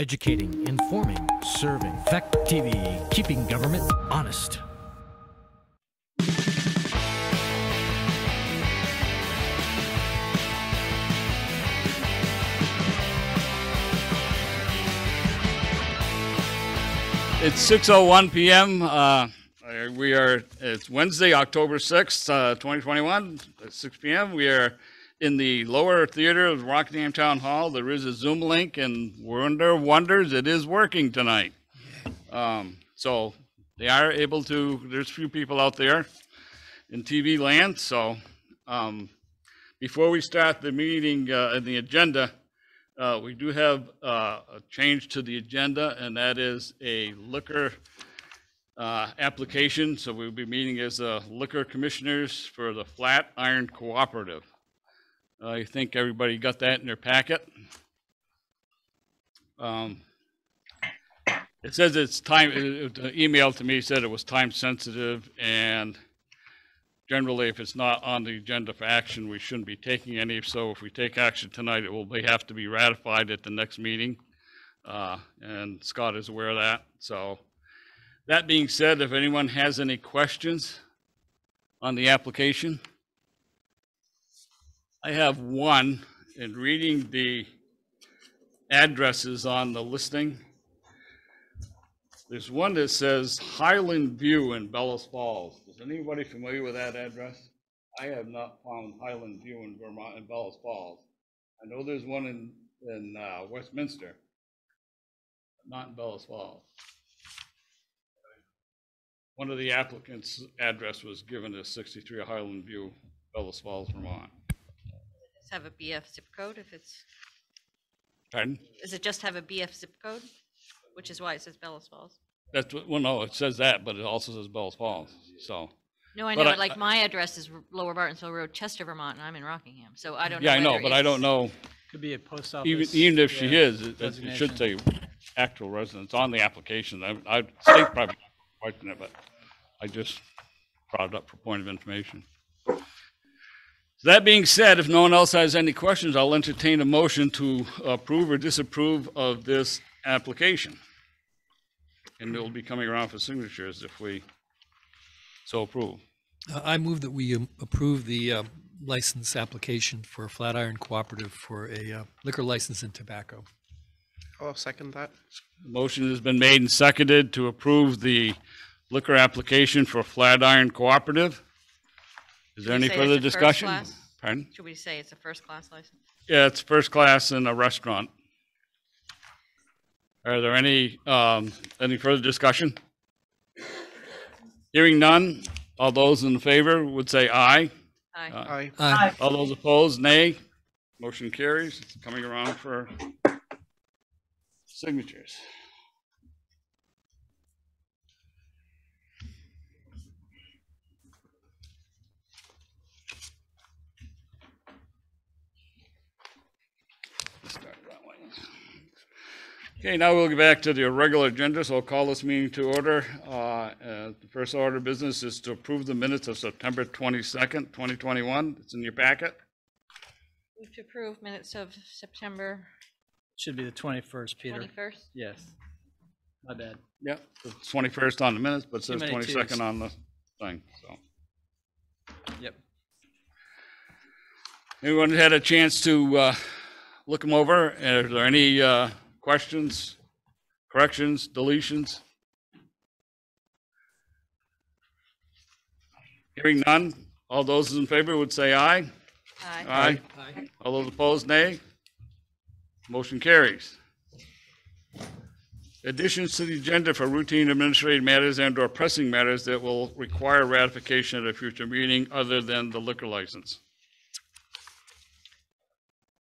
Educating, informing, serving. Fact TV, keeping government honest. It's 6:01 p.m. It's Wednesday, October 6th, 2021, at 6 p.m. We are in the lower theater of Rockingham Town Hall. There is a Zoom link, and wonder wonders, it is working tonight. So they are able to, there's a few people out there in TV land. So before we start the meeting and the agenda, we do have a change to the agenda, and that is a liquor application. So we'll be meeting as liquor commissioners for the Flatiron Cooperative. I think everybody got that in their packet. It says it's time, the email to me said it was time sensitive, and generally if it's not on the agenda for action, we shouldn't be taking any. So if we take action tonight, it will have to be ratified at the next meeting. And Scott is aware of that. So that being said, if anyone has any questions on the application, I have one. In reading the addresses on the listing, there's one that says Highland View in Bellows Falls. Is anybody familiar with that address? I have not found Highland View in Vermont in Bellows Falls. I know there's one in Westminster, but not in Bellows Falls. One of the applicants' address was given as 63 Highland View, Bellows Falls, Vermont. Does it have a BF zip code if it's? Pardon? Does it just have a BF zip code? Which is why it says Bellows Falls. That's what, well, no, it says that, but it also says Bellows Falls. So. No, I know, but like my address is Lower Bartonsville Road, Chester, Vermont, and I'm in Rockingham, so I don't know. Yeah, I know, but I don't know. Could be a post office. Even if she is, it should say actual residence on the application. I'd state probably question it, but I just brought it up for point of information. So that being said, if no one else has any questions, I'll entertain a motion to approve or disapprove of this application. And it'll be coming around for signatures if we so approve. I move that we approve the license application for Flatiron Cooperative for a liquor license and tobacco. I'll second that. The motion has been made and seconded to approve the liquor application for Flatiron Cooperative. Is there any further discussion? Pardon? Should we say it's a first class license? Yeah, it's first class in a restaurant. Are there any further discussion? Hearing none, all those in favor would say aye. Aye. Aye. Aye. All those opposed, nay. Motion carries. It's coming around for signatures. Okay, now we'll get back to the regular agenda, so I'll call this meeting to order. The first order of business is to approve the minutes of September 22nd, 2021. It's in your packet. Move to approve minutes of September Should be the 21st, Peter. 21st. Yes. My bad. Yep, it's 21st on the minutes, but it says Too many 22nd twos. on the thing, so. Yep. Everyone had a chance to look them over? Are there any questions, corrections, deletions? Hearing none, all those in favor would say aye. Aye. Aye. Aye. All those opposed, nay. Motion carries. Additions to the agenda for routine administrative matters and/or pressing matters that will require ratification at a future meeting other than the liquor license.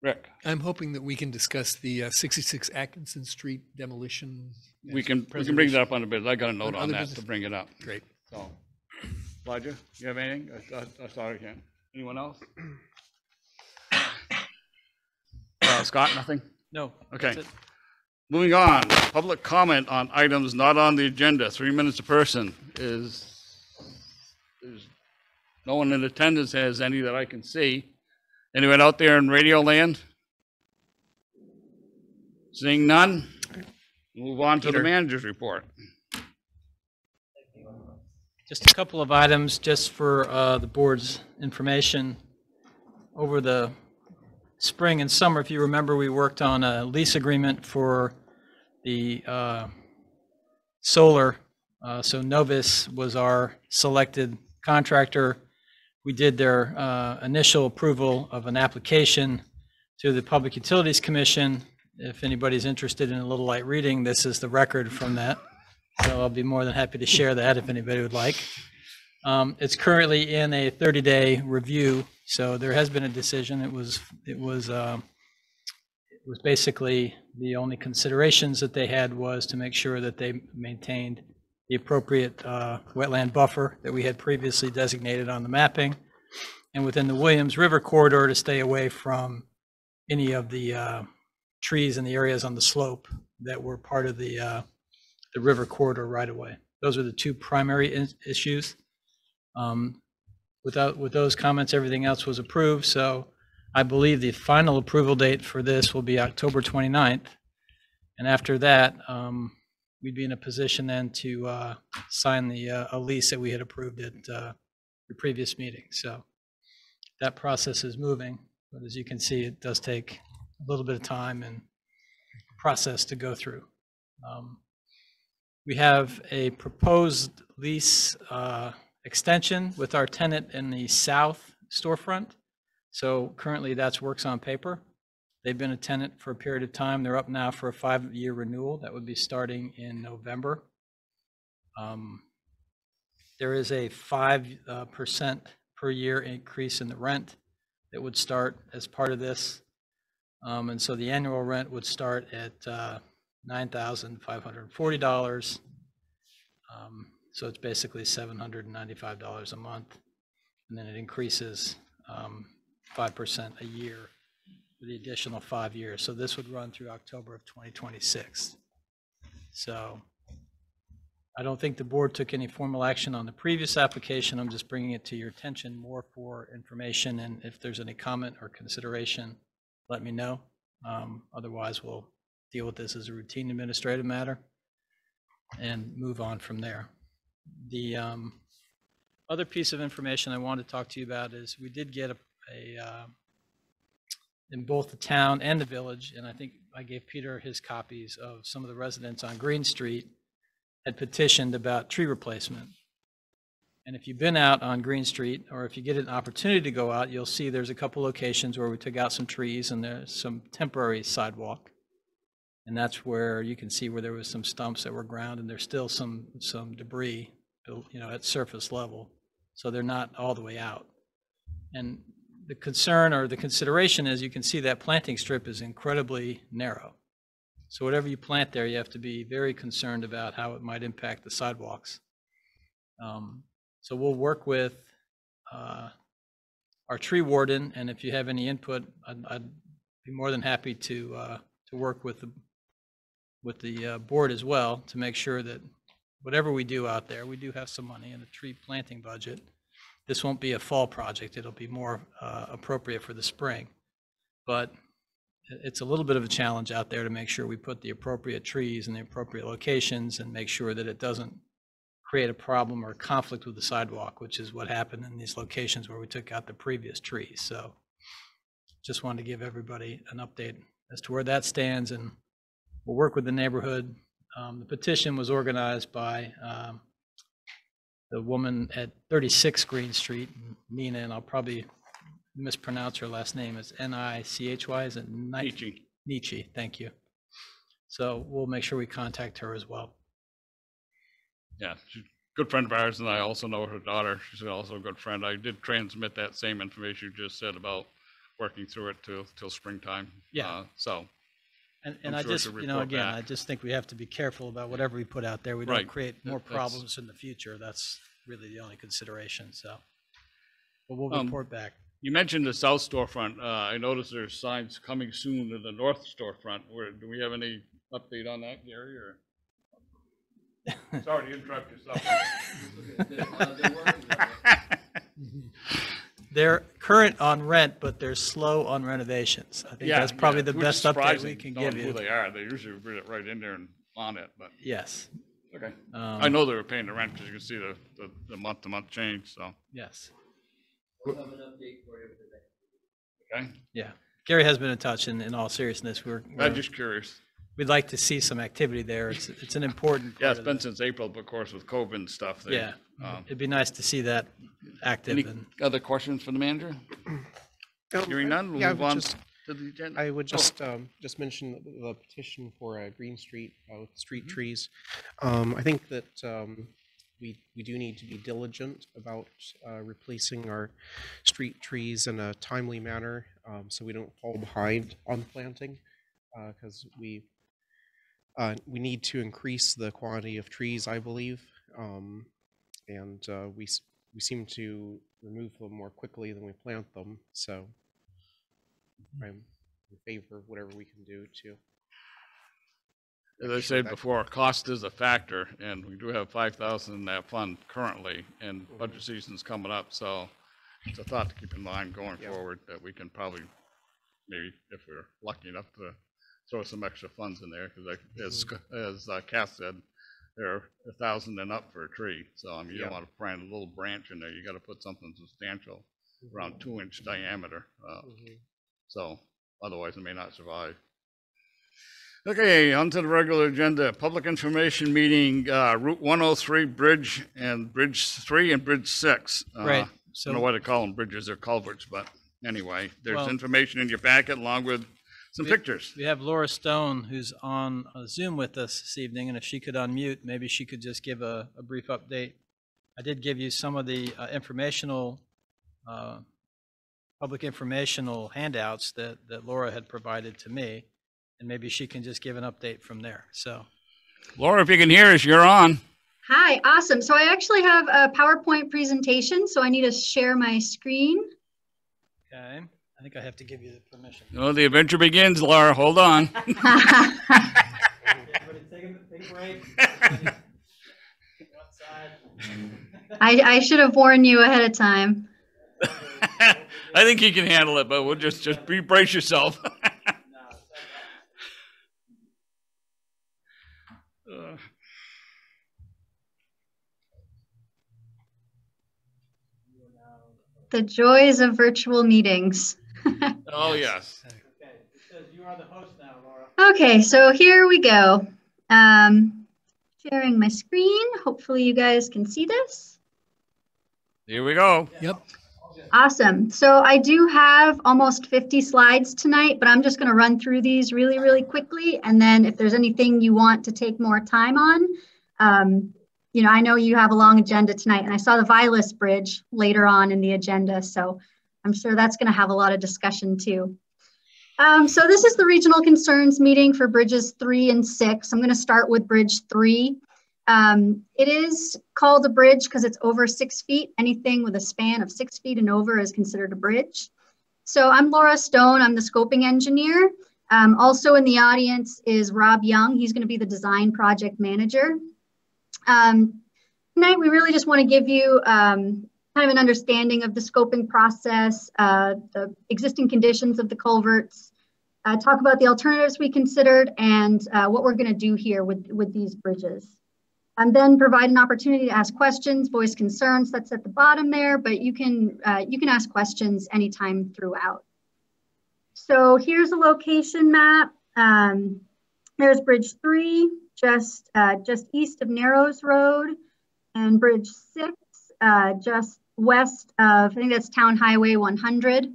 Rick? I'm hoping that we can discuss the 66 Atkinson Street demolition. We can bring that up on a bit. I got a note on that business. to bring it up. Great. So, Elijah, you have anything? I thought I can. Anyone else? Scott, nothing? No. Okay. that's it. Moving on, public comment on items not on the agenda. 3 minutes a person. Is no one in attendance has any that I can see. Anyone out there in radio land? Seeing none, Move on to the Peter. manager's report. Just a couple of items just for the board's information. Over the spring and summer, if you remember, we worked on a lease agreement for the solar. So Novus was our selected contractor. We did their initial approval of an application to the Public Utilities Commission. If anybody's interested in a little light reading, this is the record from that. So I'll be more than happy to share that if anybody would like. It's currently in a 30-day review, so there has been a decision. It was basically the only considerations that they had was to make sure that they maintained the appropriate wetland buffer that we had previously designated on the mapping, and within the Williams River corridor to stay away from any of the trees in the areas on the slope that were part of the river corridor right away. Those are the two primary issues. With those comments, everything else was approved. So I believe the final approval date for this will be October 29th. And after that, we'd be in a position then to sign a lease that we had approved at the previous meeting. So that process is moving. But as you can see, it does take a little bit of time and process to go through. We have a proposed lease extension with our tenant in the south storefront. So currently that's works on paper. They've been a tenant for a period of time. They're up now for a 5-year renewal. That would be starting in November. There is a 5% per year increase in the rent that would start as part of this. And so the annual rent would start at $9,540. So it's basically $795 a month. And then it increases 5% a year for the additional 5 years. So this would run through October of 2026. So I don't think the board took any formal action on the previous application. I'm just bringing it to your attention more for information. And if there's any comment or consideration, let me know. Otherwise, we'll deal with this as a routine administrative matter and move on from there. The other piece of information I wanted to talk to you about is we did get in both the town and the village, and I think I gave Peter his copies of some of the residents on Green Street had petitioned about tree replacement. And if you've been out on Green Street, or if you get an opportunity to go out, you'll see there's a couple locations where we took out some trees and there's some temporary sidewalk. And that's where you can see where there was some stumps that were ground and there's still some debris, at surface level. So they're not all the way out. And the concern or the consideration is you can see that planting strip is incredibly narrow. So whatever you plant there, you have to be very concerned about how it might impact the sidewalks. So we'll work with our tree warden, and if you have any input, I'd be more than happy to work with the board as well to make sure that whatever we do out there, we do have some money in the tree planting budget. This won't be a fall project. It'll be more appropriate for the spring. But it's a little bit of a challenge out there to make sure we put the appropriate trees in the appropriate locations and make sure that it doesn't create a problem or a conflict with the sidewalk, which is what happened in these locations where we took out the previous trees. So just wanted to give everybody an update as to where that stands, and we'll work with the neighborhood. The petition was organized by the woman at 36 Green Street, Nina, and I'll probably mispronounce her last name. It's N-I-C-H-Y, is it? Nietzsche. Nietzsche, thank you. So we'll make sure we contact her as well. Yeah, she's a good friend of ours, and I also know her daughter. She's also a good friend. I did transmit that same information you just said about working through it till springtime. Yeah. And I'm I sure just, she'll report again, back. I just think we have to be careful about whatever we put out there. We don't Right. create more That's- problems in the future. That's really the only consideration. So, but we'll report back. You mentioned the south storefront. I noticed there's signs coming soon to the north storefront. Do we have any update on that, Gary? Or sorry to interrupt yourself. They're current on rent, but they're slow on renovations. I think that's probably the which best is update we surprising, can knowing give who you. they are. They usually put it right in there and on it, but, Yes. okay. I know they were paying the rent because you can see the month-to-month change, so, Yes. okay. Yeah. Gary has been in touch in all seriousness. I'm just curious. We'd like to see some activity there. It's an important Yeah, part it's of been the- since April, but of course with COVID and stuff. They, Yeah. It'd be nice to see that active. Any And other questions for the manager? Hearing none, we'll Yeah, move on to the agenda. I would just mention the petition for Green Street with street trees. I think that we do need to be diligent about replacing our street trees in a timely manner, so we don't fall behind on planting, because we need to increase the quantity of trees, I believe, and we seem to remove them more quickly than we plant them. So I'm in favor of whatever we can do to. As I said before, cost is a factor, and we do have 5,000 in that fund currently, and budget season's coming up, so it's a thought to keep in mind going forward, that we can probably, maybe if we're lucky enough to throw some extra funds in there, because as Kath said, they're 1,000 and up for a tree, so I mean, you don't want to plant a little branch in there, you got to put something substantial, around 2-inch diameter, so otherwise it may not survive. Okay, on to the regular agenda. Public information meeting, Route 103 Bridge and Bridge 3 and Bridge 6. Right. I don't know why they call them bridges or culverts, but anyway, there's Well, information in your packet along with some pictures. we have Laura Stone, who's on Zoom with us this evening, and if she could unmute, maybe she could just give a brief update. I did give you some of the public informational handouts that Laura had provided to me, and maybe she can just give an update from there. So, Laura, if you can hear us, you're on. Hi, awesome. So I actually have a PowerPoint presentation, so I need to share my screen. okay, I think I have to give you the permission. No, the adventure begins, Laura. Hold on. Everybody take a break. Go outside. I should have warned you ahead of time. I think he can handle it, but we'll just brace yourself. The joys of virtual meetings. Oh, yes. Okay, it says you are the host now, Laura. Okay, so here we go. Sharing my screen. Hopefully you guys can see this. Here we go. Yep. Awesome. So I do have almost 50 slides tonight, but I'm just going to run through these really, really quickly. And then if there's anything you want to take more time on, I know you have a long agenda tonight, and I saw the Vilas Bridge later on in the agenda, so I'm sure that's going to have a lot of discussion too. So this is the regional concerns meeting for bridges 3 and 6. I'm going to start with bridge 3. It is called a bridge because it's over 6 feet. Anything with a span of 6 feet and over is considered a bridge. So I'm Laura Stone. I'm the scoping engineer. Also in the audience is Rob Young. He's going to be the design project manager. Tonight, we really just want to give you kind of an understanding of the scoping process, the existing conditions of the culverts, talk about the alternatives we considered, and what we're going to do here with these bridges. And then provide an opportunity to ask questions, voice concerns. That's at the bottom there, but you can ask questions anytime throughout. So here's a location map. There's Bridge 3, just east of Narrows Road, and Bridge 6, just west of, I think that's Town Highway 100.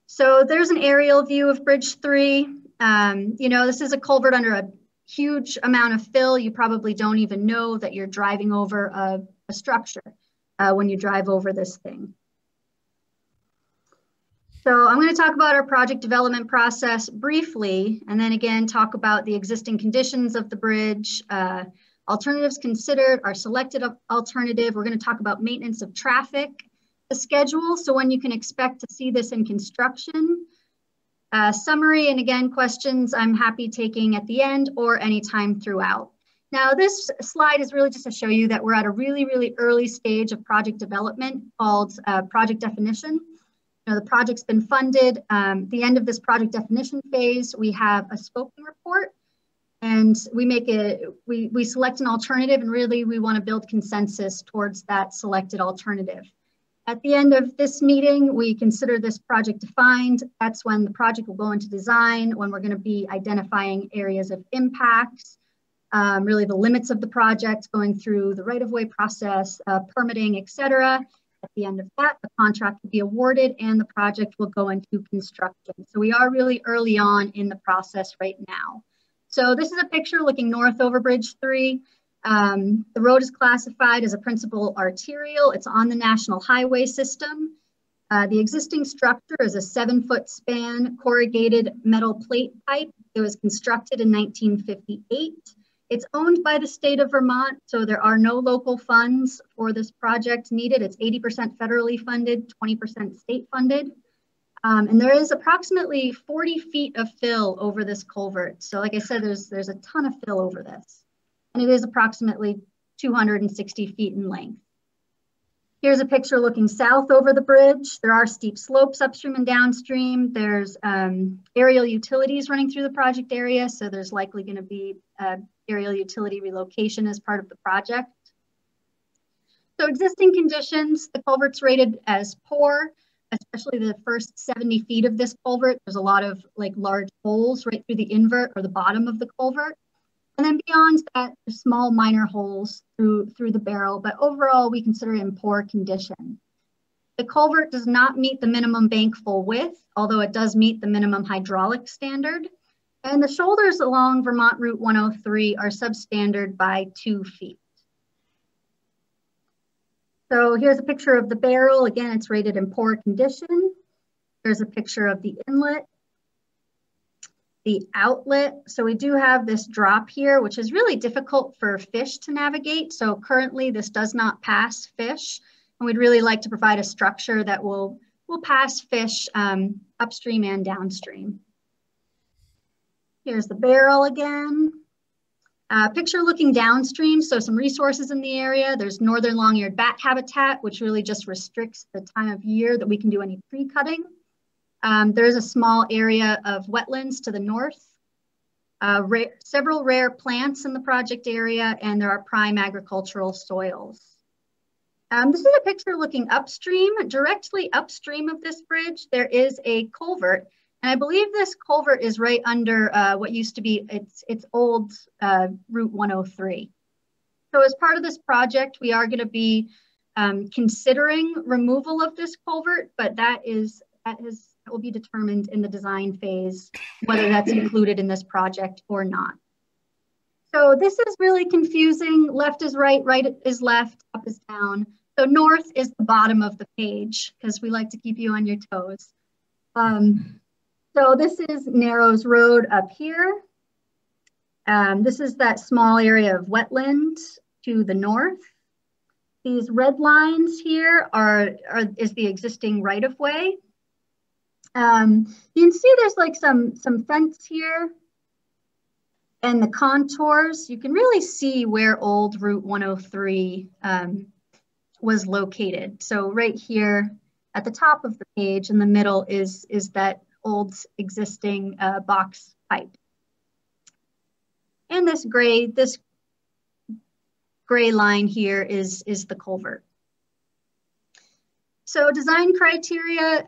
So there's an aerial view of Bridge 3. This is a culvert under a huge amount of fill. You probably don't even know that you're driving over a structure when you drive over this thing. So I'm going to talk about our project development process briefly, and then again talk about the existing conditions of the bridge, alternatives considered, our selected alternative. We're going to talk about maintenance of traffic, the schedule, so when you can expect to see this in construction, summary, and again, questions I'm happy taking at the end or anytime throughout. Now, this slide is really just to show you that we're at a really, really early stage of project development called project definition. the project's been funded. The end of this project definition phase, we have a scoping report, and we select an alternative, and really we want to build consensus towards that selected alternative. At the end of this meeting, we consider this project defined. That's when the project will go into design, when we're going to be identifying areas of impact, really the limits of the project, going through the right-of-way process, permitting, et cetera. At the end of that, the contract will be awarded and the project will go into construction. So we are really early on in the process right now. So this is a picture looking north over Bridge 3. The road is classified as a principal arterial. It's on the national highway system. The existing structure is a 7-foot span corrugated metal plate pipe. It was constructed in 1958. It's owned by the state of Vermont, so there are no local funds for this project needed. It's 80% federally funded, 20% state funded. And there is approximately 40 feet of fill over this culvert. So like I said, there's a ton of fill over this. And it is approximately 260 feet in length. Here's a picture looking south over the bridge. There are steep slopes upstream and downstream. There's aerial utilities running through the project area, so there's likely going to be aerial utility relocation as part of the project. So existing conditions, the culvert's rated as poor, especially the first 70 feet of this culvert. There's a lot of large holes right through the invert or the bottom of the culvert. And then beyond that, there's small minor holes through the barrel, but overall we consider it in poor condition. The culvert does not meet the minimum bank full width, although it does meet the minimum hydraulic standard. And the shoulders along Vermont Route 103 are substandard by 2 feet. So here's a picture of the barrel. Again, it's rated in poor condition. There's a picture of the inlet, the outlet. So we do have this drop here, which is really difficult for fish to navigate. So currently this does not pass fish. And we'd really like to provide a structure that will pass fish upstream and downstream. Here's the barrel again. Picture looking downstream, so some resources in the area. There's northern long-eared bat habitat, which really just restricts the time of year that we can do any tree cutting. There is a small area of wetlands to the north, several rare plants in the project area, and there are prime agricultural soils. This is a picture looking upstream. Directly upstream of this bridge, there is a culvert. And I believe this culvert is right under what used to be its old Route 103. So as part of this project, we are going to be considering removal of this culvert, but that will be determined in the design phase, whether that's included in this project or not. So this is really confusing. Left is right, right is left, up is down. So north is the bottom of the page because we like to keep you on your toes. So this is Narrows Road up here. This is that small area of wetland to the north. These red lines here is the existing right-of-way. You can see there's like some fence here and the contours. You can really see where old Route 103 was located. So right here at the top of the page in the middle is that old existing box pipe. And this gray line here is the culvert. So design criteria,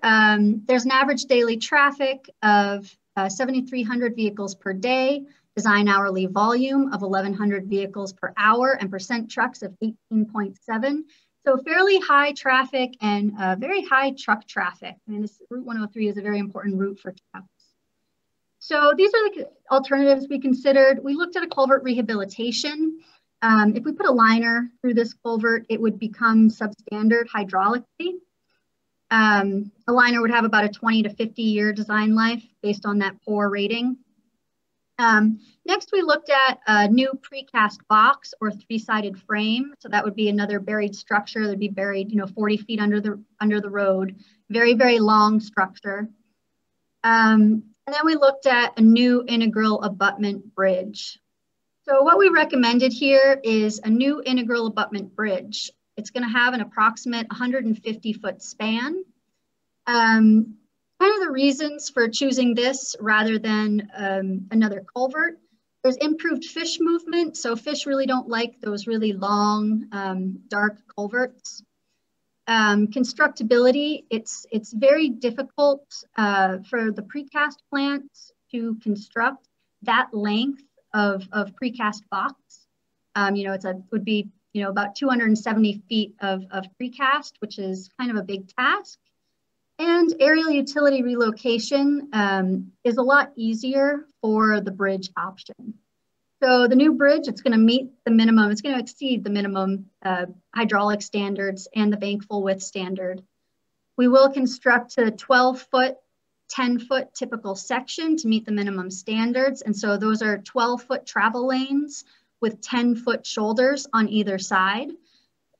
there's an average daily traffic of 7,300 vehicles per day, design hourly volume of 1,100 vehicles per hour, and percent trucks of 18.7. So fairly high traffic and very high truck traffic. I mean, this Route 103 is a very important route for trucks. So these are the alternatives we considered. We looked at a culvert rehabilitation. If we put a liner through this culvert, it would become substandard hydraulically. A liner would have about a 20 to 50 year design life based on that poor rating. Next, we looked at a new precast box or 3-sided frame. So that would be another buried structure that'd be buried, 40 feet under the road. Very, very long structure. And then we looked at a new integral abutment bridge. So what we recommended here is a new integral abutment bridge. It's going to have an approximate 150-foot span. Kind of the reasons for choosing this rather than another culvert. There's improved fish movement, so fish really don't like those really long, dark culverts. Constructability, it's very difficult for the precast plants to construct that length of precast box. It would be about 270 feet of precast, which is kind of a big task. And aerial utility relocation is a lot easier for the bridge option. So the new bridge, it's going to meet the minimum, it's going to exceed the minimum hydraulic standards and the bank full width standard. We will construct a 12-foot, 10-foot typical section to meet the minimum standards. And so those are 12-foot travel lanes with 10-foot shoulders on either side.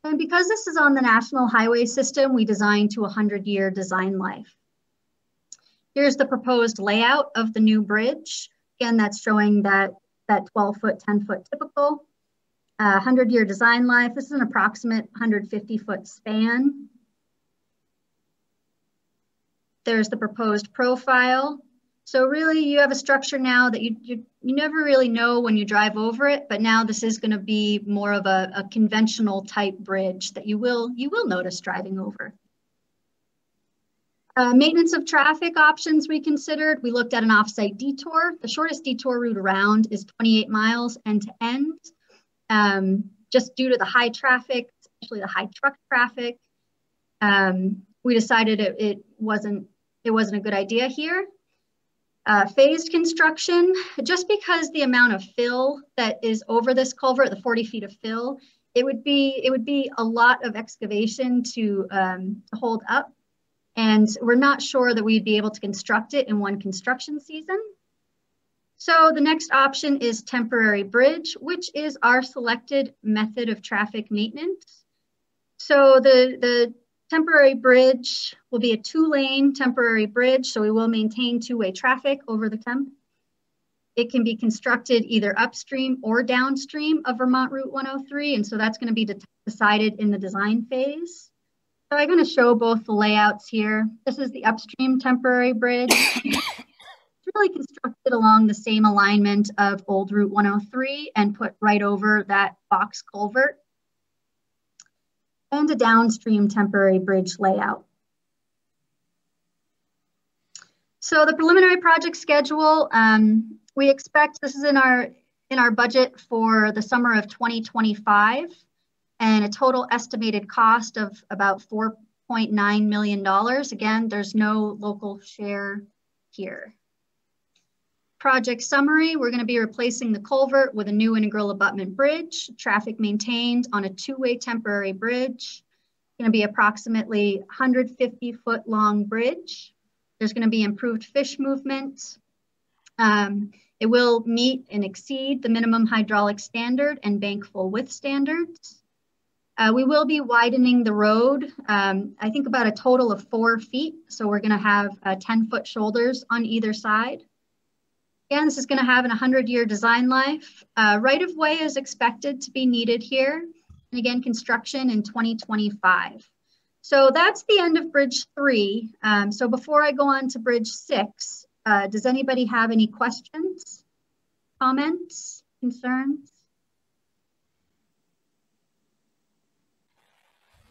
And because this is on the national highway system, we designed to a 100-year design life. Here's the proposed layout of the new bridge. Again, that's showing that 12-foot, 10-foot typical, 100-year design life. This is an approximate 150-foot span. There's the proposed profile. So really you have a structure now that you never really know when you drive over it, but now this is going to be more of a conventional type bridge that you will notice driving over. Maintenance of traffic options we considered. We looked at an offsite detour. The shortest detour route around is 28 miles end to end. Just due to the high traffic, especially the high truck traffic, we decided it wasn't a good idea here. Phased construction, just because the amount of fill that is over this culvert, the 40 feet of fill, it would be a lot of excavation to hold up. And we're not sure that we'd be able to construct it in one construction season. So the next option is temporary bridge, which is our selected method of traffic maintenance. So the temporary bridge will be a 2-lane temporary bridge, so we will maintain 2-way traffic over the temp. It can be constructed either upstream or downstream of Vermont Route 103, and so that's going to be decided in the design phase. So I'm going to show both the layouts here. This is the upstream temporary bridge. It's really constructed along the same alignment of old Route 103 and put right over that box culvert. And a downstream temporary bridge layout. So the preliminary project schedule, we expect this is in our budget for the summer of 2025, and a total estimated cost of about $4.9 million. Again, there's no local share here. Project summary, we're going to be replacing the culvert with a new integral abutment bridge, traffic maintained on a 2-way temporary bridge. It's going to be approximately 150-foot long bridge. There's going to be improved fish movement. It will meet and exceed the minimum hydraulic standard and bank full width standards. We will be widening the road, I think about a total of 4 feet. So we're going to have 10-foot shoulders on either side. Again, this is going to have an 100-year design life. Right-of-way is expected to be needed here. And again, construction in 2025. So that's the end of Bridge 3. So before I go on to Bridge 6, does anybody have any questions, comments, concerns?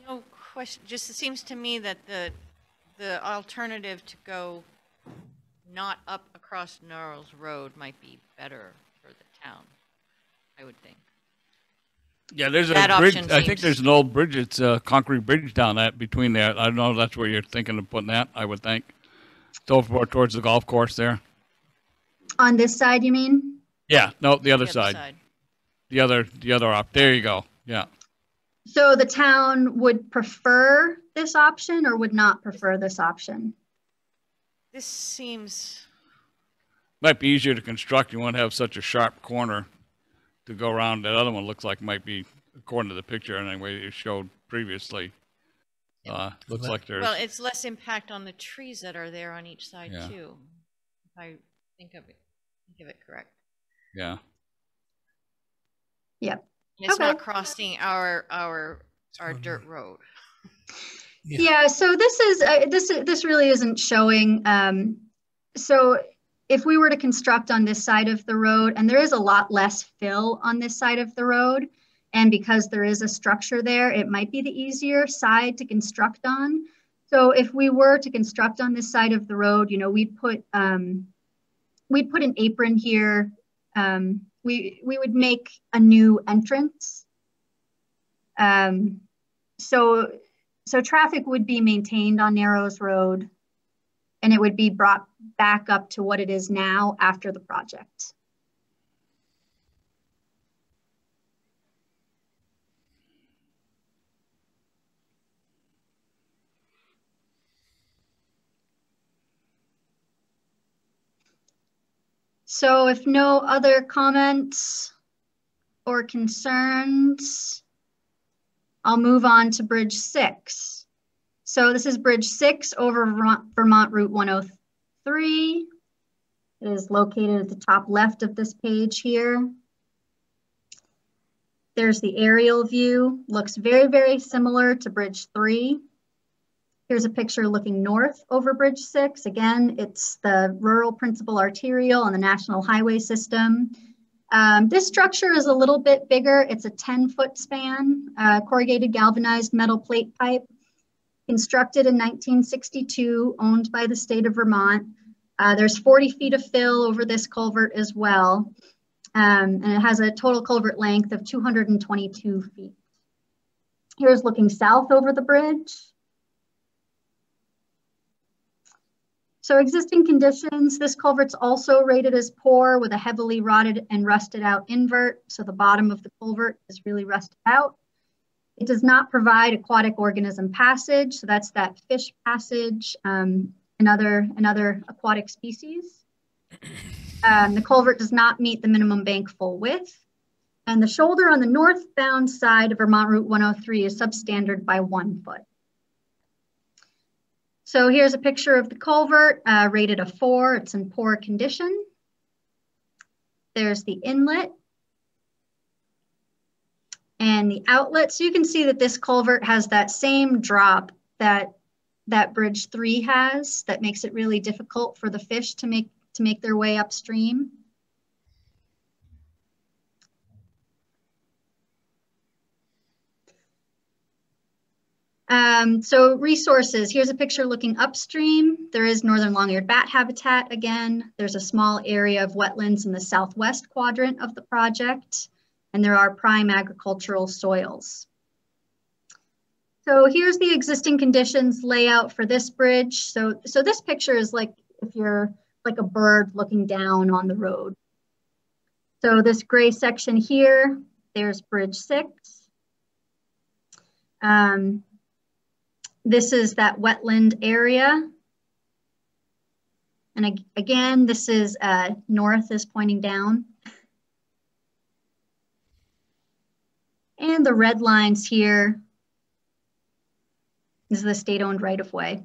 No question. Just it seems to me that the alternative to go not up across Narrows Road might be better for the town, I would think. Yeah, there's a That bridge. option I think seems- there's an old bridge. It's a concrete bridge down that between there. I don't know if that's where you're thinking of putting that. I would think it's over towards the golf course there. On this side, you mean? Yeah, no, the other The side. The other op. There you go. Yeah. So the town would prefer this option or would not prefer this option? This seems, Might be easier to construct. You won't have such a sharp corner to go around. That other one looks like might be, according to the picture anyway, you showed previously. Looks like there's. well, it's less impact on the trees that are there on each side Yeah. too. If I think of it correct. Yeah. Yep. And it's Okay. not crossing our dirt road. Yeah, so this really isn't showing. So if we were to construct on this side of the road, and there is a lot less fill on this side of the road, and because there is a structure there, it might be the easier side to construct on. So if we were to construct on this side of the road, you know, we'd put an apron here. We would make a new entrance. So traffic would be maintained on Narrows Road, and it would be brought back up to what it is now after the project. So if no other comments or concerns, I'll move on to Bridge 6. So this is Bridge 6 over Vermont Route 103. It is located at the top left of this page here. There's the aerial view. Looks very, very similar to Bridge 3. Here's a picture looking north over Bridge 6. Again, it's the rural principal arterial on the National Highway System. This structure is a little bit bigger. It's a 10-foot span, corrugated galvanized metal plate pipe, constructed in 1962, owned by the state of Vermont. There's 40 feet of fill over this culvert as well, and it has a total culvert length of 222 feet. Here's looking south over the bridge. So existing conditions, this culvert's also rated as poor with a heavily rotted and rusted out invert. So the bottom of the culvert is really rusted out. It does not provide aquatic organism passage. So that's that fish passage and other aquatic species. The culvert does not meet the minimum bank full width. And the shoulder on the northbound side of Vermont Route 103 is substandard by 1 foot. So here's a picture of the culvert, rated a 4. It's in poor condition. There's the inlet and the outlet. So you can see that this culvert has that same drop that Bridge 3 has, that makes it really difficult for the fish to make their way upstream. So resources, here's a picture looking upstream. There is northern long-eared bat habitat again. There's a small area of wetlands in the southwest quadrant of the project, and there are prime agricultural soils. So here's the existing conditions layout for this bridge. So this picture is like if you're like a bird looking down on the road. So this gray section here, there's Bridge 6. This is that wetland area. And again, this is north is pointing down. And the red lines here is the state-owned right-of-way.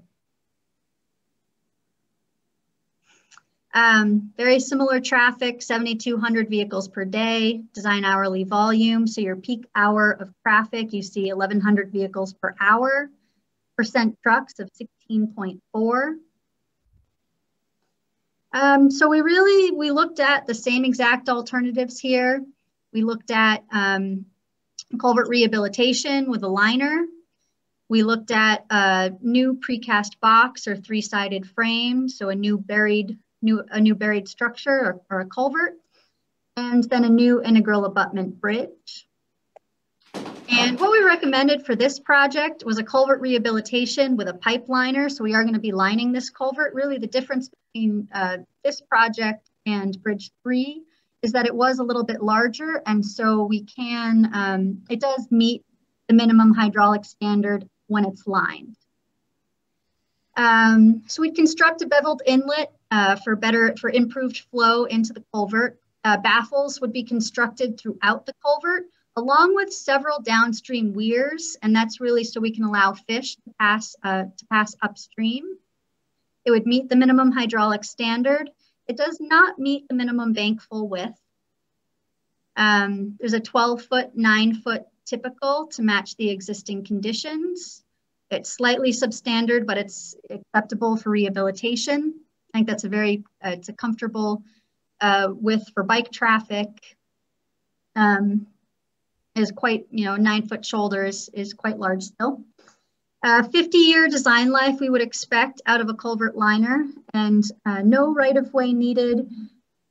Very similar traffic, 7,200 vehicles per day, design hourly volume. So your peak hour of traffic, you see 1,100 vehicles per hour. Percent trucks of 16.4. So we looked at the same exact alternatives here. We looked at culvert rehabilitation with a liner. We looked at a new precast box or 3-sided frame, so a new buried structure or a culvert, and then a new integral abutment bridge. And what we recommended for this project was a culvert rehabilitation with a pipe liner. So we are going to be lining this culvert. Really the difference between this project and Bridge 3 is that it was a little bit larger. And so we can, it does meet the minimum hydraulic standard when it's lined. So we construct a beveled inlet for improved flow into the culvert. Baffles would be constructed throughout the culvert, along with several downstream weirs, and that's really so we can allow fish to pass upstream. It would meet the minimum hydraulic standard. It does not meet the minimum bank full width. There's a 12-foot, 9-foot typical to match the existing conditions. It's slightly substandard, but it's acceptable for rehabilitation. I think that's it's a comfortable width for bike traffic. Is quite, 9-foot shoulders is quite large still. 50-year design life we would expect out of a culvert liner, and no right-of-way needed.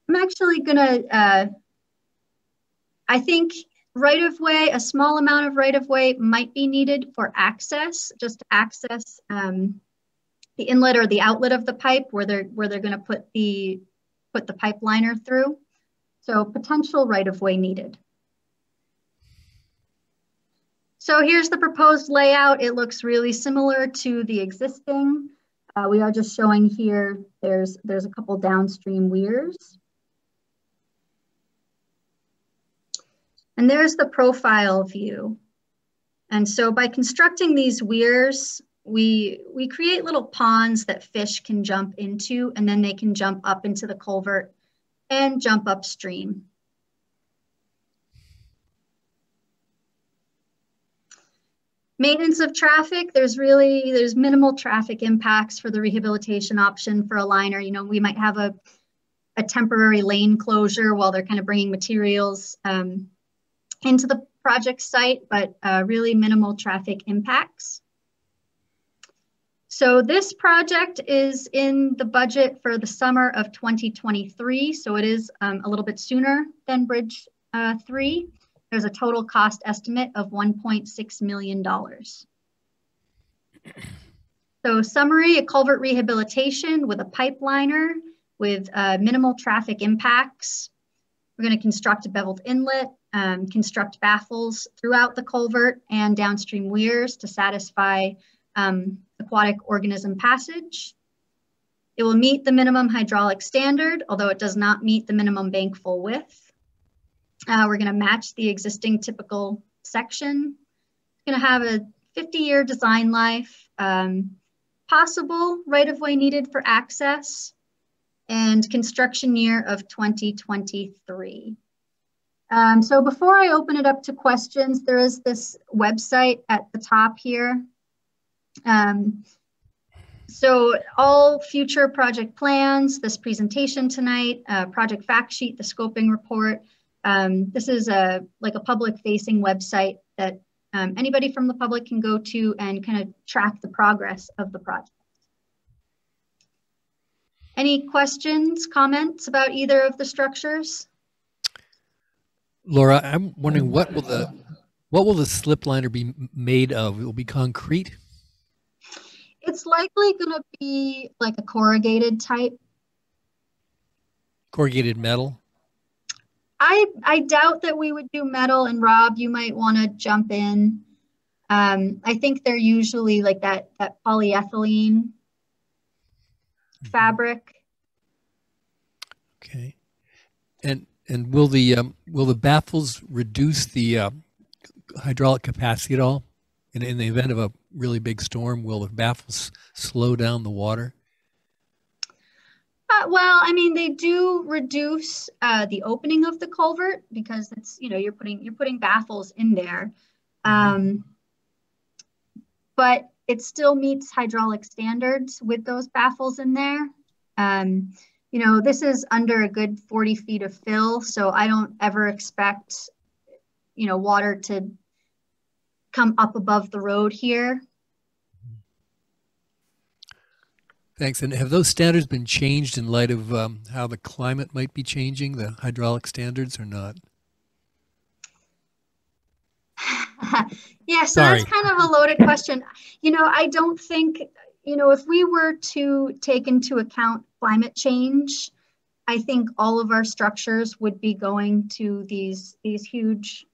I'm actually gonna, I think right-of-way, a small amount of right-of-way might be needed for access, just to access the inlet or the outlet of the pipe where they're gonna put the pipe liner through. So potential right-of-way needed. So here's the proposed layout. It looks really similar to the existing. We are just showing here, there's a couple downstream weirs. And there's the profile view. And so by constructing these weirs, we create little ponds that fish can jump into, and then they can jump up into the culvert and jump upstream. Maintenance of traffic, there's minimal traffic impacts for the rehabilitation option for a liner. We might have a temporary lane closure while they're kind of bringing materials into the project site, but really minimal traffic impacts. So this project is in the budget for the summer of 2023. So it is a little bit sooner than Bridge 3. There's a total cost estimate of $1.6 million. So summary, a culvert rehabilitation with a pipe liner with minimal traffic impacts. We're going to construct a beveled inlet, construct baffles throughout the culvert and downstream weirs to satisfy aquatic organism passage. It will meet the minimum hydraulic standard, although it does not meet the minimum bank full width. We're going to match the existing typical section. It's going to have a 50-year design life, possible right-of-way needed for access, and construction year of 2023. So before I open it up to questions, there is this website at the top here. So all future project plans, this presentation tonight, project fact sheet, the scoping report. This is like a public-facing website that anybody from the public can go to and kind of track the progress of the project. Any questions, comments about either of the structures? Laura, I'm wondering what will the slip liner be made of? It will be concrete? It's likely going to be like a corrugated type. Corrugated metal? I doubt that we would do metal, and Rob, you might want to jump in. I think they're usually like that polyethylene fabric. Okay. And will the baffles reduce the hydraulic capacity at all? In the event of a really big storm, will the baffles slow down the water? Well, I mean, they do reduce the opening of the culvert because it's, you're putting baffles in there, but it still meets hydraulic standards with those baffles in there. This is under a good 40 feet of fill, so I don't ever expect, water to come up above the road here. Thanks. And have those standards been changed in light of how the climate might be changing, the hydraulic standards, or not? Yeah, so that's kind of a loaded question. I don't think, if we were to take into account climate change, I think all of our structures would be going to these huge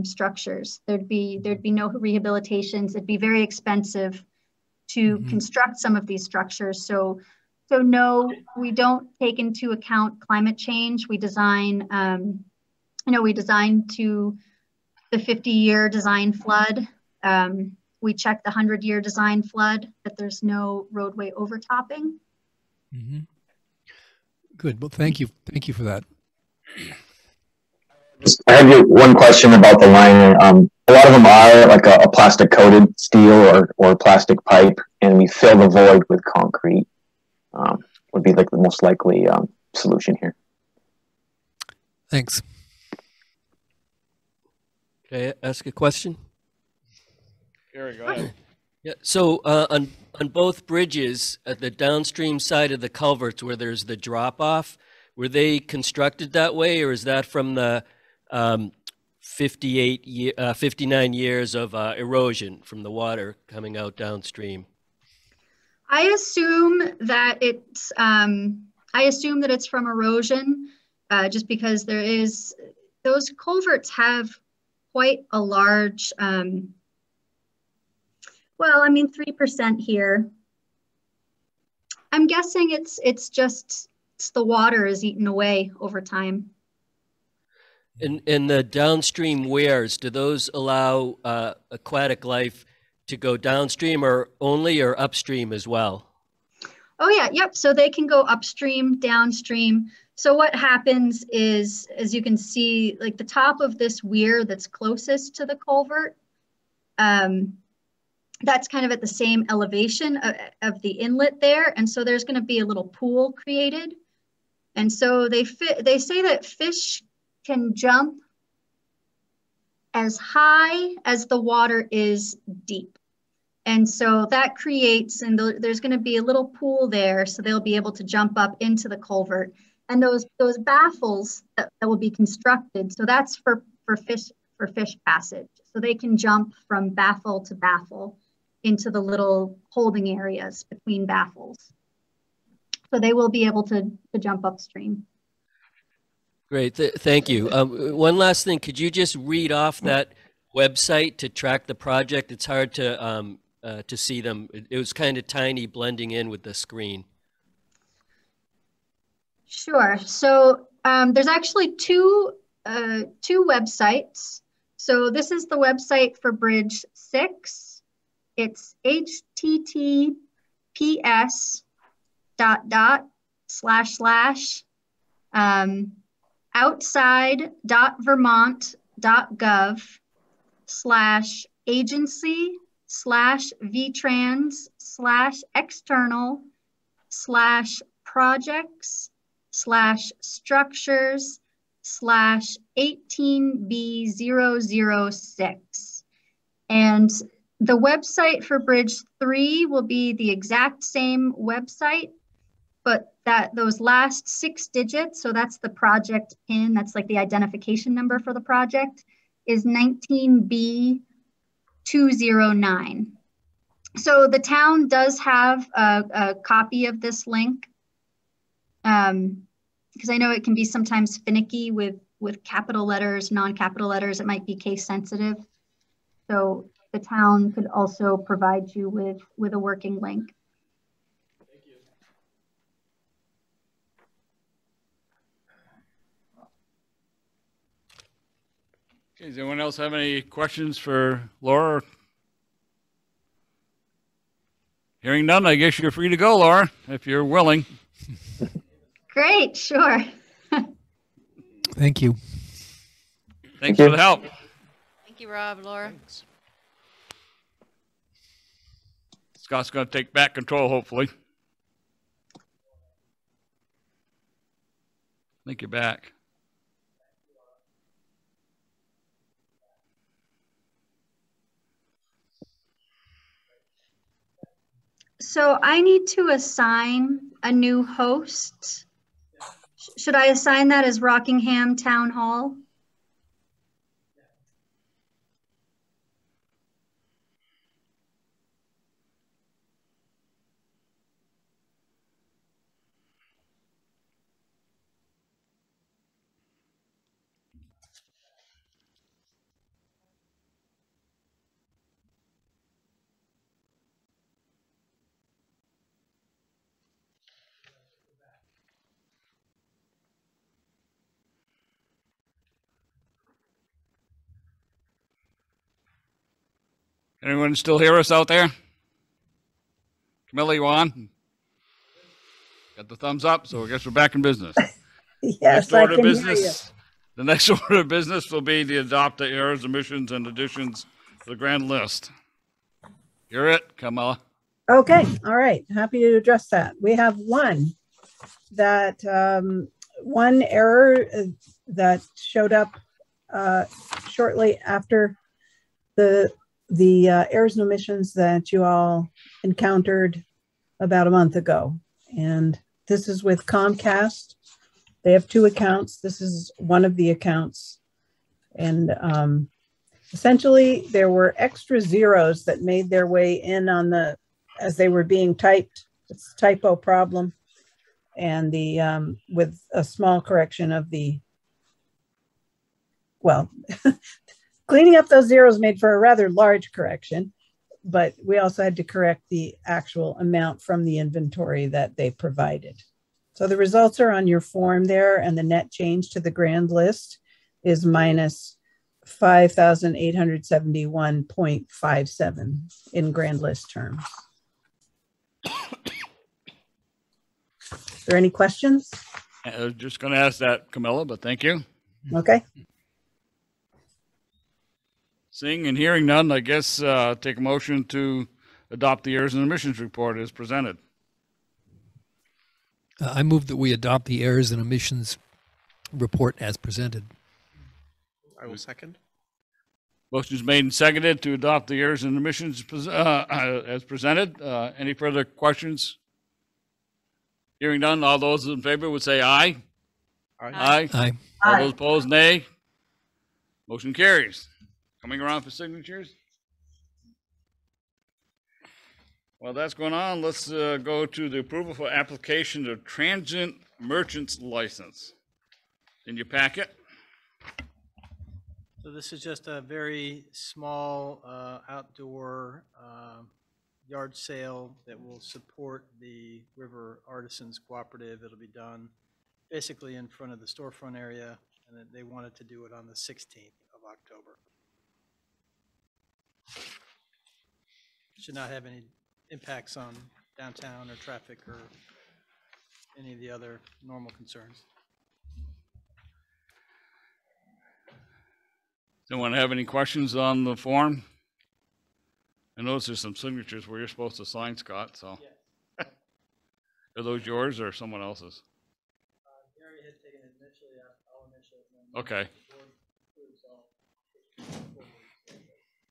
structures. There'd be no rehabilitations. It'd be very expensive to construct some of these structures. So no, we don't take into account climate change. We design, we design to the 50-year design flood. We check the 100-year design flood, that there's no roadway overtopping. Good. Well, thank you. Thank you for that. I have one question about the liner. A lot of them are like a plastic coated steel or plastic pipe, and we fill the void with concrete. Would be like the most likely solution here. Thanks. Can I ask a question? Gary, go ahead. Yeah. So on both bridges, at the downstream side of the culverts where there's the drop off, were they constructed that way, or is that from the 59 years of erosion from the water coming out downstream? I assume that it's from erosion, just because those culverts have quite a large, 3% here. I'm guessing it's the water is eaten away over time. And the downstream weirs, do those allow aquatic life to go downstream or upstream as well? Oh yeah, yep. So they can go upstream, downstream. So what happens is, as you can see, like the top of this weir that's closest to the culvert, that's kind of at the same elevation of the inlet there. And so there's going to be a little pool created. And so they say that fish can jump as high as the water is deep. And so that creates, and there's going to be a little pool there, so they'll be able to jump up into the culvert. And those baffles that will be constructed, so that's for fish passage. So they can jump from baffle to baffle into the little holding areas between baffles. So they will be able to jump upstream. Great, thank you. One last thing, could you just read off that website to track the project? It's hard to see them. It was kind of tiny blending in with the screen. Sure. So there's actually two websites. So this is the website for Bridge 6. It's https:// outside.vermont.gov/agency/external/projects/18B006. And the website for Bridge 3 will be the exact same website, but those last 6 digits, so that's the project PIN, that's like the identification number for the project, is 19B209. So the town does have a copy of this link, because I know it can be sometimes finicky with capital letters, non-capital letters. It might be case sensitive. So the town could also provide you with a working link. Thank you. Okay, does anyone else have any questions for Laura? Hearing none, I guess you're free to go, Laura, if you're willing. Great, sure. Thank you. Thanks for the help. Thank you, Rob, Laura. Thanks. Scott's going to take back control, hopefully. I think you're back. So I need to assign a new host. Should I assign that as Rockingham Town Hall? Anyone still hear us out there? Camilla, you on? Got the thumbs up, so I guess we're back in business. Yes, Next I order of can hear you. business The next order of business will be to adopt the errors, omissions, and additions to the grand list. You're it, Kamala. Okay, all right, happy to address that. We have one error that showed up shortly after the errors and omissions that you all encountered about a month ago. And this is with Comcast. They have 2 accounts. This is one of the accounts. And essentially there were extra zeros that made their way in on as they were being typed. It's a typo problem. And with a small correction of cleaning up those zeros made for a rather large correction, but we also had to correct the actual amount from the inventory that they provided. So the results are on your form there, and the net change to the grand list is minus 5,871.57 in grand list terms. Are there any questions? I was just going to ask that, Camilla, but thank you. Okay. Seeing and hearing none, I guess take a motion to adopt the errors and omissions report as presented. I move that we adopt the errors and omissions report as presented. I will second. Motion's made and seconded to adopt the errors and omissions as presented. Any further questions? Hearing none, all those in favor would say aye. Aye. Aye. All those opposed, nay. Motion carries. Coming around for signatures. While that's going on, let's go to the approval for application of transient merchant's license. In your packet. So this is just a very small outdoor yard sale that will support the River Artisans Cooperative. It'll be done basically in front of the storefront area, and they wanted to do it on the 16th of October. Should not have any impacts on downtown or traffic or any of the other normal concerns. Anyone have any questions on the form? I notice there's some signatures where you're supposed to sign, Scott, so. Yes. Are those yours or someone else's? Gary had taken it initially, I'll initial it. Okay.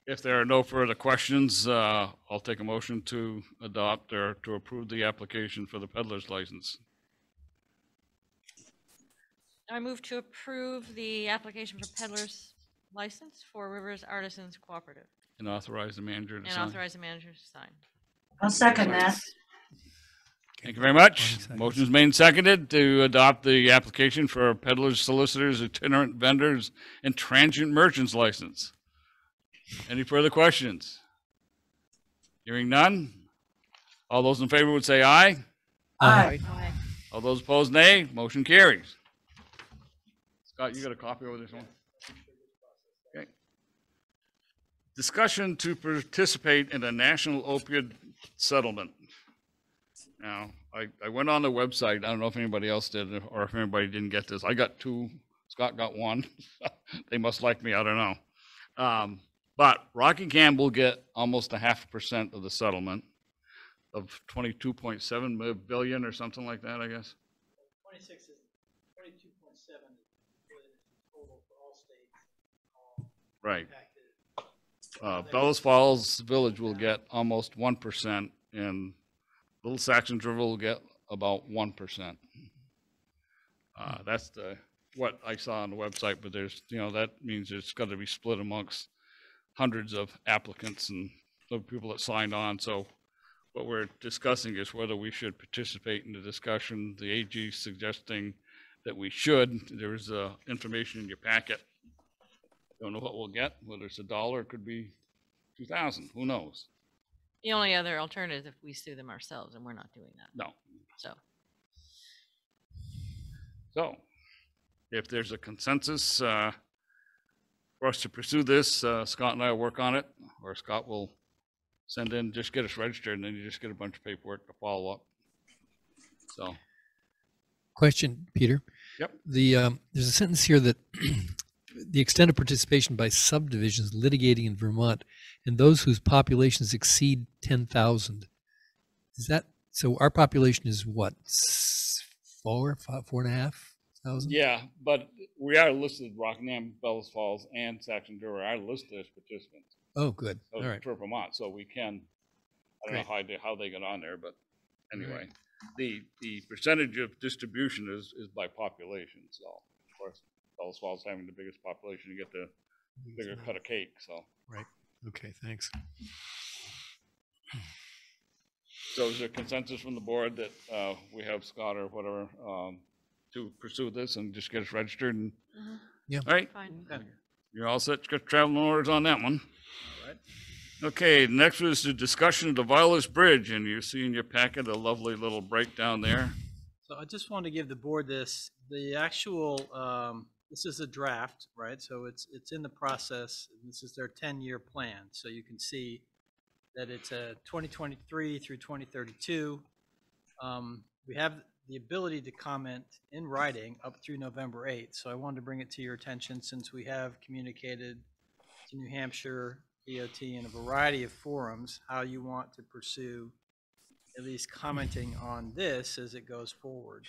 If there are no further questions, I'll take a motion to adopt or to approve the application for the peddler's license. I move to approve the application for peddler's license for Rivers Artisans Cooperative And authorize the manager to and sign. authorize the manager to sign. I'll second that. Thank you very much. Seconds. Motion's made and seconded to adopt the application for peddlers, solicitors, itinerant vendors, and transient merchants license. Any further questions? Hearing none. All those in favor would say aye. Aye. All those opposed, nay. Motion carries. Scott, you got a copy over this one? Okay. Discussion to participate in a national opioid settlement. Now, I went on the website. I don't know if anybody else did or if anybody didn't get this. I got 2. Scott got 1. They must like me. I don't know. But Rockingham will get almost 0.5% of the settlement of 22.7 billion or something like that, I guess. 26 is 22.7 is total for all states. Right. Bellows Falls Village will get almost 1%, and Little Saxons River will get about 1%. That's what I saw on the website, but there's, that means it's got to be split amongst hundreds of applicants and the people that signed on. So what we're discussing is whether we should participate in the discussion. The AG suggesting that we should. There's information in your packet. Don't know what we'll get, whether it's $1, it could be 2,000, who knows? The only other alternative is if we sue them ourselves, and we're not doing that. No. So, if there's a consensus for us to pursue this, Scott and I will work on it, or Scott will send in, just get us registered, and then you just get a bunch of paperwork to follow up. So, Question, Peter. Yep. There's a sentence here that the extent of participation by subdivisions litigating in Vermont and those whose populations exceed 10,000. Is that so? Our population is what, 4,500? Yeah, but we are listed, Rockingham, Bellows Falls, and Saxon Drury are listed as participants. Oh, good. So All right. for Vermont, so we can, I don't know how they got on there, but anyway, the percentage of distribution is by population. So of course, Bellows Falls having the biggest population, you get the bigger cut of cake. So Right. Okay. Thanks. so is there consensus from the board that we have Scott or whatever to pursue this and just get us registered? And Yeah. all right, Fine. you're all set. Got traveling orders on that one. All right. Okay, next was the discussion of the Violas Bridge, and you see in your packet a lovely little breakdown there. So I just want to give the board the actual, this is a draft, right? So it's in the process. This is their 10-year plan. So you can see that it's a 2023 through 2032. We have the ability to comment in writing up through November 8th. So I wanted to bring it to your attention since we have communicated to New Hampshire DOT in a variety of forums how you want to pursue at least commenting on this as it goes forward.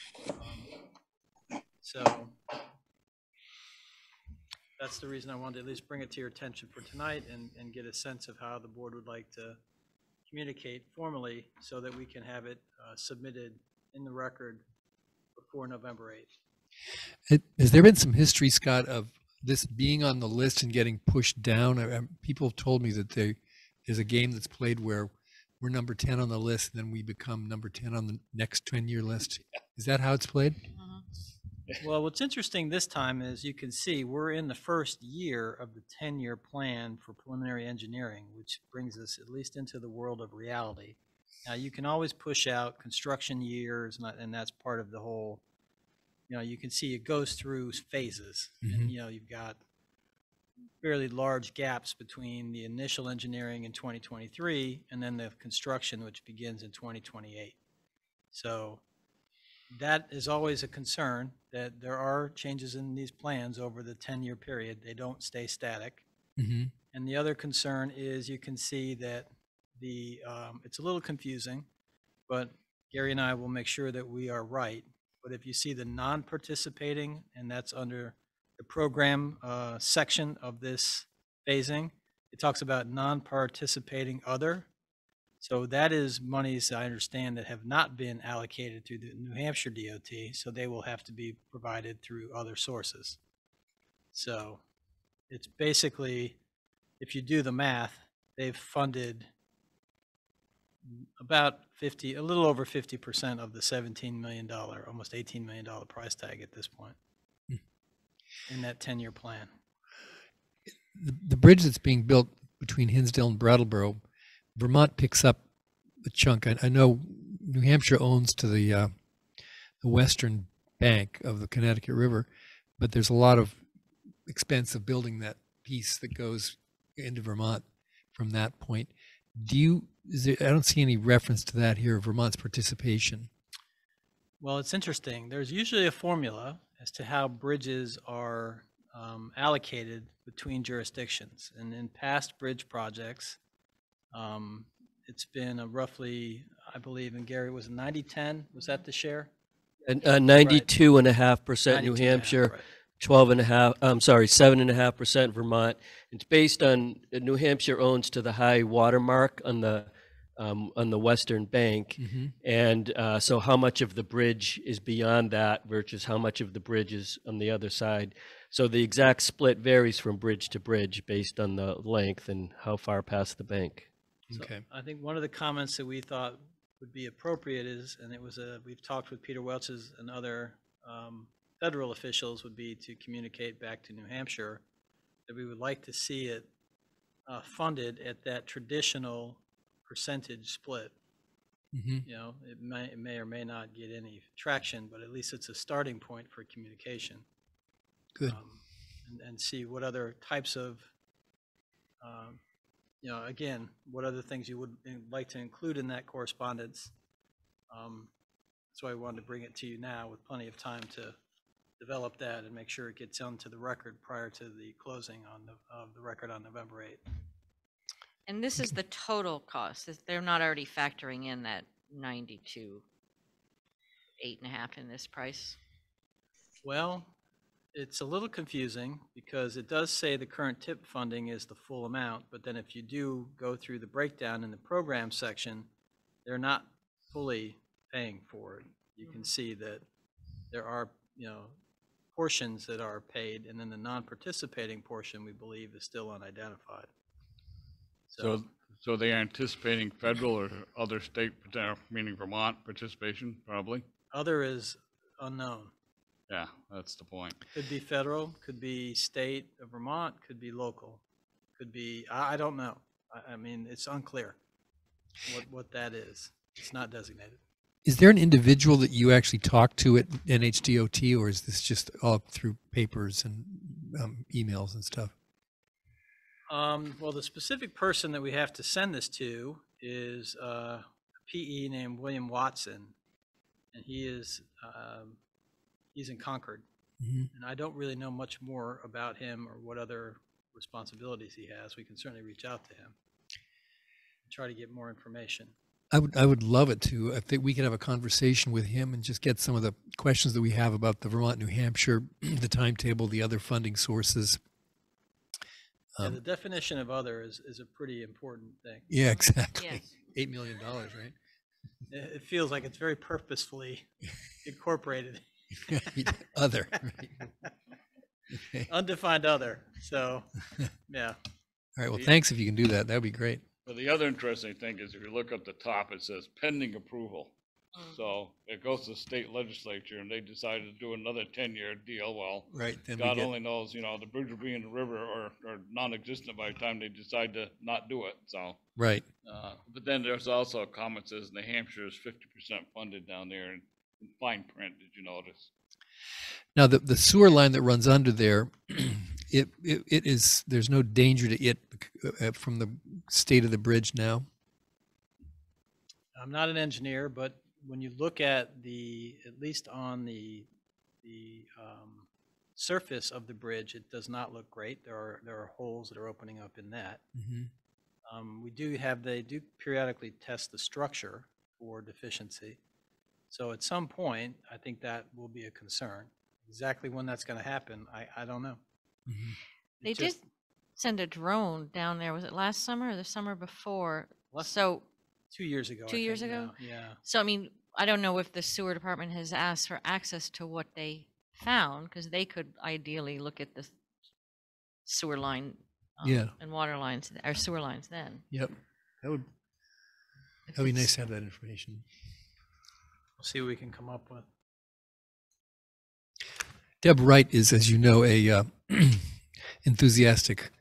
So that's the reason I wanted to at least bring it to your attention for tonight and get a sense of how the board would like to communicate formally so that we can have it submitted in the record before November 8th. Has there been some history, Scott, of this being on the list and getting pushed down? People have told me that there's a game that's played where we're number 10 on the list and then we become number 10 on the next 10-year list. Is that how it's played? Well, what's interesting this time is you can see we're in the first year of the 10-year plan for preliminary engineering, which brings us at least into the world of reality. Now, you can always push out construction years, and that's part of the whole, you can see it goes through phases. And, you've got fairly large gaps between the initial engineering in 2023 and then the construction, which begins in 2028. So that is always a concern, that there are changes in these plans over the 10-year period. They don't stay static. And the other concern is you can see that it's a little confusing, but Gary and I will make sure that we are right. But if you see the non-participating, and that's under the program section of this phasing, it talks about non-participating other. So that is monies, I understand, that have not been allocated through the New Hampshire DOT, so they will have to be provided through other sources. So it's basically, if you do the math, they've funded about a little over 50% of the $17 million, almost $18 million price tag at this point in that 10-year plan. The bridge that's being built between Hinsdale and Brattleboro, Vermont picks up a chunk. I know New Hampshire owns to the western bank of the Connecticut River, but there's a lot of expense of building that piece that goes into Vermont from that point. I don't see any reference to that here, Vermont's participation. Well, it's interesting. There's usually a formula as to how bridges are allocated between jurisdictions. And in past bridge projects, it's been a roughly, I believe, and Gary, was it 90-10? Was that the share? 92.5% New Hampshire, right. 7.5% Vermont. It's based on New Hampshire owns to the high water mark on the western bank, and so how much of the bridge is beyond that versus how much of the bridge is on the other side. So the exact split varies from bridge to bridge based on the length and how far past the bank. Okay. So I think one of the comments that we thought would be appropriate is, and we've talked with Peter Welch's and other federal officials, would be to communicate back to New Hampshire that we would like to see it funded at that traditional percentage split. It may or may not get any traction, but at least it's a starting point for communication. Good. And see what other types of, again, what other things you would like to include in that correspondence. That's why I wanted to bring it to you now with plenty of time to develop that and make sure it gets onto the record prior to the closing of the record on November 8th. And this is the total cost. They're not already factoring in that 92, 8.5 in this price. Well, it's a little confusing because it does say the current tip funding is the full amount, but then if you do go through the breakdown in the program section, they're not fully paying for it. You can see that there are, portions that are paid, and then the non-participating portion, we believe, is still unidentified. So they are anticipating federal or other state, meaning Vermont participation, probably? Other is unknown. Yeah, that's the point. Could be federal, could be state of Vermont, could be local, could be, I don't know. I mean, it's unclear what that is. It's not designated. Is there an individual that you actually talk to at NHDOT, or is this just all through papers and emails and stuff? Well, the specific person that we have to send this to is a PE named William Watson, and he's in Concord. Mm-hmm. And I don't really know much more about him or what other responsibilities he has. We can certainly reach out to him and try to get more information. I would love it to, if we could have a conversation with him and just get some of the questions that we have about the Vermont, New Hampshire, the timetable, the other funding sources. Yeah, the definition of other is a pretty important thing. Yeah, exactly. Yes. $8 million, right? It feels like it's very purposefully incorporated. Other. Right. Okay. Undefined other. So, yeah. All right. Well, thanks if you can do that. That would be great. Well, the other interesting thing is if you look up the top, it says pending approval. So it goes to the state legislature and they decided to do another 10-year deal. Well, right, then God only knows, the bridge will be in the river or non-existent by the time they decide to not do it. So, right. But then there's also a comment that says New Hampshire is 50% funded down there in fine print. Did you notice? Now, the sewer line that runs under there, it is, there's no danger to it from the state of the bridge now? I'm not an engineer, but when you look at at least on the surface of the bridge, it does not look great. There are holes that are opening up in that. Mm-hmm. They do periodically test the structure for deficiency. So at some point, I think that will be a concern. Exactly when that's going to happen, I don't know. Mm-hmm. They did send a drone down there. Was it last summer or the summer before? So 2 years ago. 2 years ago? Now. Yeah. So, I mean, I don't know if the sewer department has asked for access to what they found, because they could ideally look at the sewer line and water lines, or sewer lines then. Yep. That'd be nice to have that information. We'll see what we can come up with. Deb Wright is, as you know, a enthusiastic,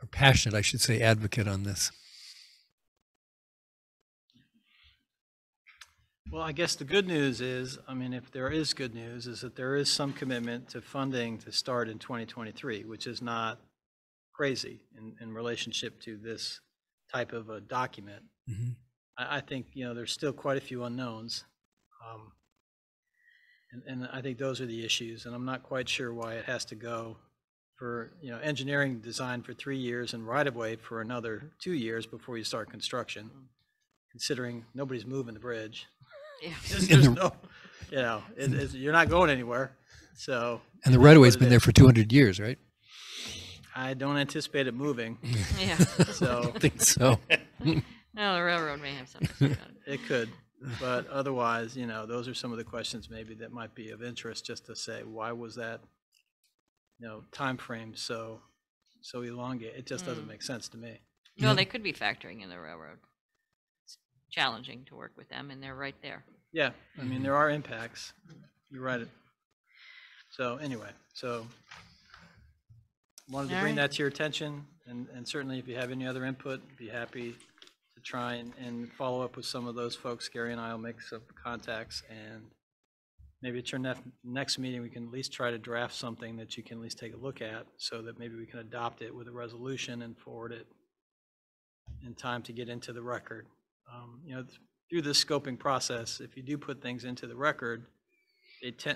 or passionate, I should say, advocate on this. Well, I guess the good news is, if there is good news, is that there is some commitment to funding to start in 2023, which is not crazy in relationship to this type of a document. Mm-hmm. I think, there's still quite a few unknowns. And I think those are the issues, and I'm not quite sure why it has to go for, engineering design for 3 years and right-of-way for another 2 years before you start construction, considering nobody's moving the bridge. Yeah. There's no, you're not going anywhere. So. And the right-of-way's been there for 200 years, right? I don't anticipate it moving. Yeah. So. I don't think so. No, the railroad may have something to say about it. It could. But otherwise, those are some of the questions maybe that might be of interest, just to say, why was that, time frame so elongated? It just doesn't make sense to me. No, they could be factoring in the railroad. It's challenging to work with them, and they're right there. Yeah, there are impacts. You're right. So anyway, wanted to bring that to your attention, and certainly if you have any other input, be happy to try and follow up with some of those folks. Gary and I will make some contacts, and maybe at your next meeting, we can at least try to draft something that you can at least take a look at, so that maybe we can adopt it with a resolution and forward it in time to get into the record. Through this scoping process, if you do put things into the record,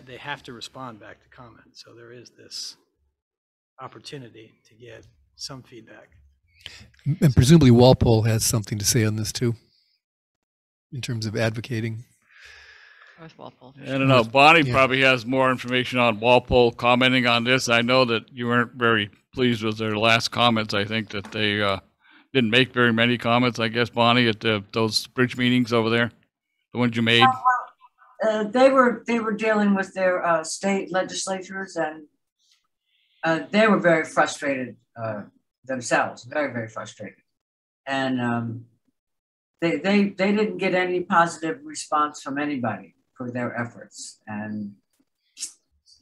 they have to respond back to comments. So there is this opportunity to get some feedback. And presumably Walpole has something to say on this too, in terms of advocating. North Walpole. I don't know. Bonnie Yeah. probably has more information on Walpole commenting on this. I know that you weren't very pleased with their last comments. I think that they didn't make very many comments, I guess, Bonnie, at those bridge meetings over there, the ones you made. They were dealing with their state legislatures, and they were very frustrated themselves, very, very frustrated. And they didn't get any positive response from anybody for their efforts. And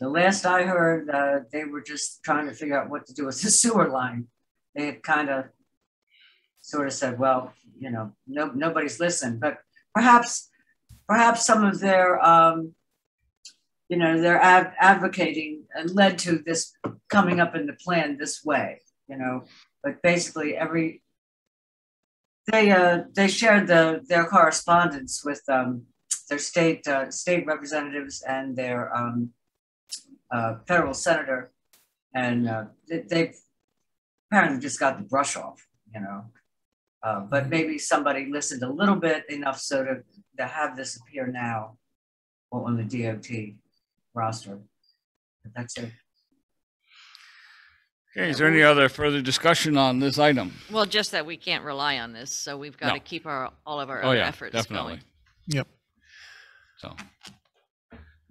the last I heard, they were just trying to figure out what to do with the sewer line. They had kind of sort of said, well, you know, nobody's listened, but perhaps some of their, you know, their advocating led to this coming up in the plan this way, you know. But basically, they shared their correspondence with their state representatives and their federal senator, and they apparently just got the brush off, you know. But maybe somebody listened a little bit enough so to have this appear now on the DOT roster. But that's it. Okay, is there any other further discussion on this item? Well, just that we can't rely on this, so we've got to keep all of our other efforts definitely. going. Yep. So,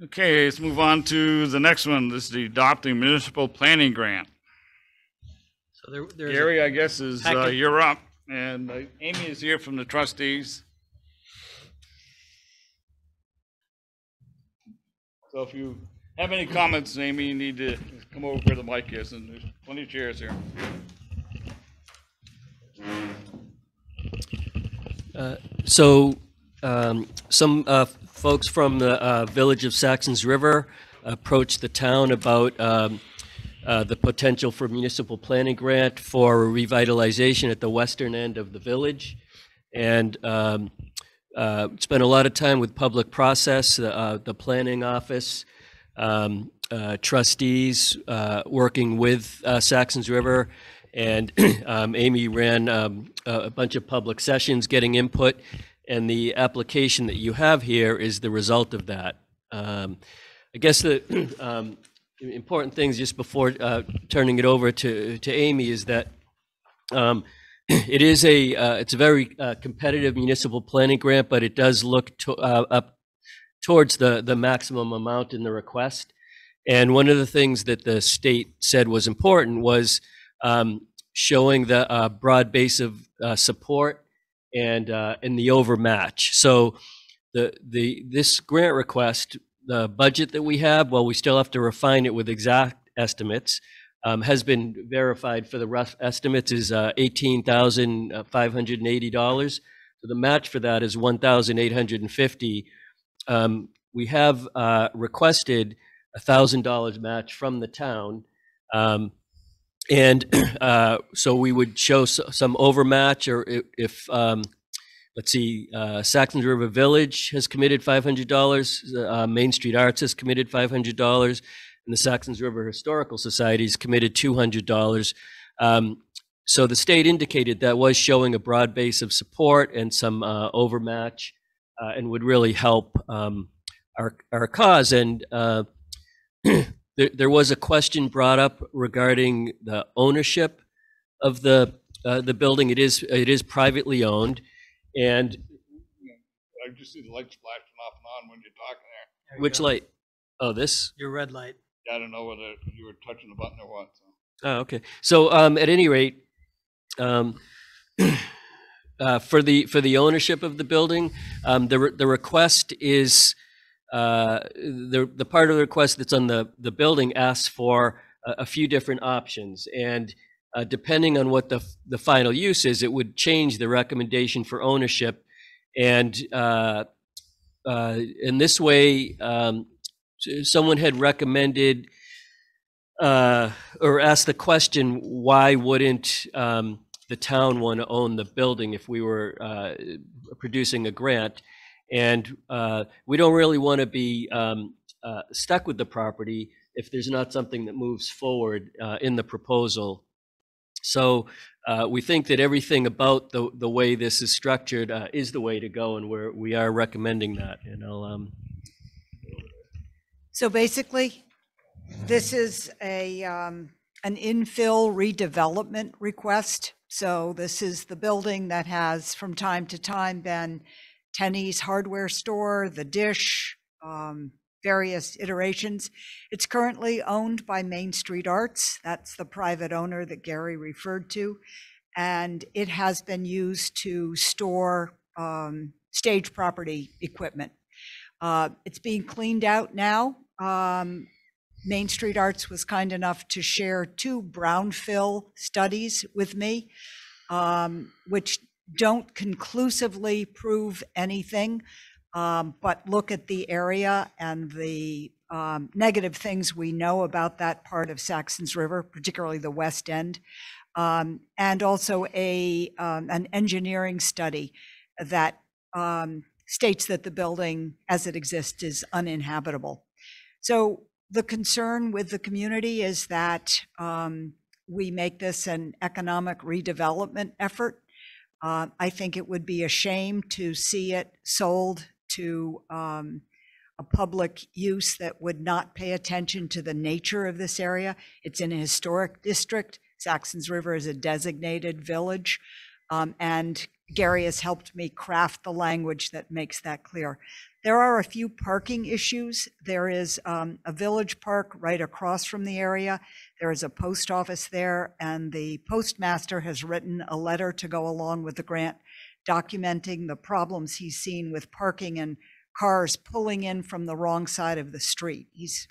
okay, let's move on to the next one. This is the adopting municipal planning grant. So there's Gary, I guess, is packet. you're up, and Amy is here from the trustees. So if you have any comments, Amy, you need to come over where the mic is, and there's plenty of chairs here. Some folks from the village of Saxons River approached the town about the potential for municipal planning grant for revitalization at the western end of the village. And spent a lot of time with public process, the planning office, trustees working with Saxons River, and Amy ran a bunch of public sessions getting input, and the application that you have here is the result of that. I guess the important things just before turning it over to Amy is that it is it's a very competitive municipal planning grant, but it does look up towards the maximum amount in the request. And one of the things that the state said was important was showing the broad base of support and the overmatch. So this grant request, the budget that we have, well, we still have to refine it with exact estimates, has been verified for the rough estimates is $18,580. So the match for that is $1,850. We have requested $1,000 match from the town. So we would show some overmatch, or if let's see, Saxons River Village has committed $500, Main Street Arts has committed $500, and the Saxons River Historical Society has committed $200. So the state indicated that was showing a broad base of support and some overmatch, and would really help our cause. And there was a question brought up regarding the ownership of the building. It is privately owned, and I just see the lights flashing off and on when you're talking there. Which light? Oh, this? Your red light. I don't know whether you were touching the button or what. So. Oh, okay. So at any rate, for the ownership of the building, the request is the part of the request that's on the building asks for a few different options, and depending on what the final use is, it would change the recommendation for ownership. And in this way, someone had recommended or asked the question, why wouldn't the town want to own the building if we were producing a grant? And we don't really want to be stuck with the property if there's not something that moves forward in the proposal. So we think that everything about the way this is structured is the way to go, and we are recommending that. And I'll. So basically, this is an infill redevelopment request. So this is the building that has from time to time been Tenny's hardware store, the Dish, various iterations. It's currently owned by Main Street Arts. That's the private owner that Gary referred to. And it has been used to store stage property equipment. It's being cleaned out now. Main Street Arts was kind enough to share 2 brownfill studies with me, which don't conclusively prove anything, but look at the area and the negative things we know about that part of Saxons River, particularly the west end, and also an engineering study that states that the building as it exists is uninhabitable. So the concern with the community is that we make this an economic redevelopment effort. I think it would be a shame to see it sold to a public use that would not pay attention to the nature of this area. It's in a historic district. Saxons River is a designated village, and Gary has helped me craft the language that makes that clear. There are a few parking issues. There is a village park right across from the area. There is a post office there, and the postmaster has written a letter to go along with the grant documenting the problems he's seen with parking and cars pulling in from the wrong side of the street. He's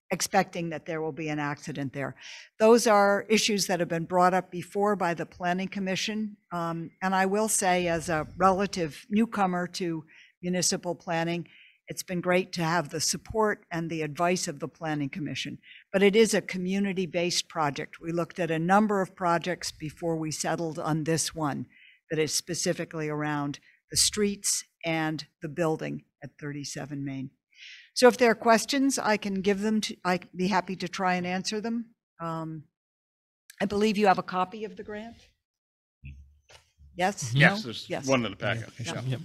expecting that there will be an accident there. Those are issues that have been brought up before by the Planning Commission. And I will say, as a relative newcomer to municipal planning, it's been great to have the support and the advice of the Planning Commission. But it is a community-based project. We looked at a number of projects before we settled on this one that is specifically around the streets and the building at 37 Main. So if there are questions, I can give them to, I'd be happy to try and answer them. I believe you have a copy of the grant? Yes? Yes, No? there's Yes. one in the packet. Yeah. Yeah.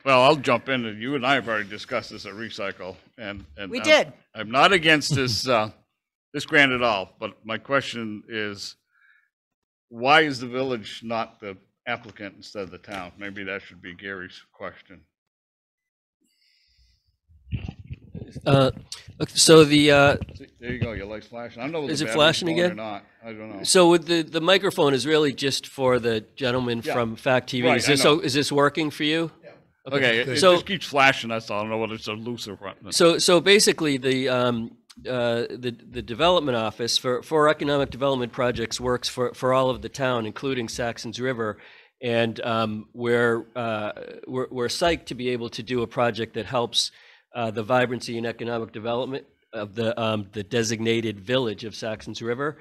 Well, I'll jump in, and you and I have already discussed this at Recycle, and We did. I'm not against this this grant at all, but my question is, why is the village not the applicant instead of the town? Maybe that should be Gary's question. So the There you go. Your light's flashing. I don't know if Is the it battery's flashing going again? or not. I don't know. so with the microphone is really just for the gentleman Yeah. from Fact TV. Right, Is I this know. is this working for you? Okay, it So- just keeps flashing. That's all. I don't know whether it's a loose or what. So basically, the development office for economic development projects works for all of the town, including Saxons River, and we're psyched to be able to do a project that helps the vibrancy and economic development of the designated village of Saxons River.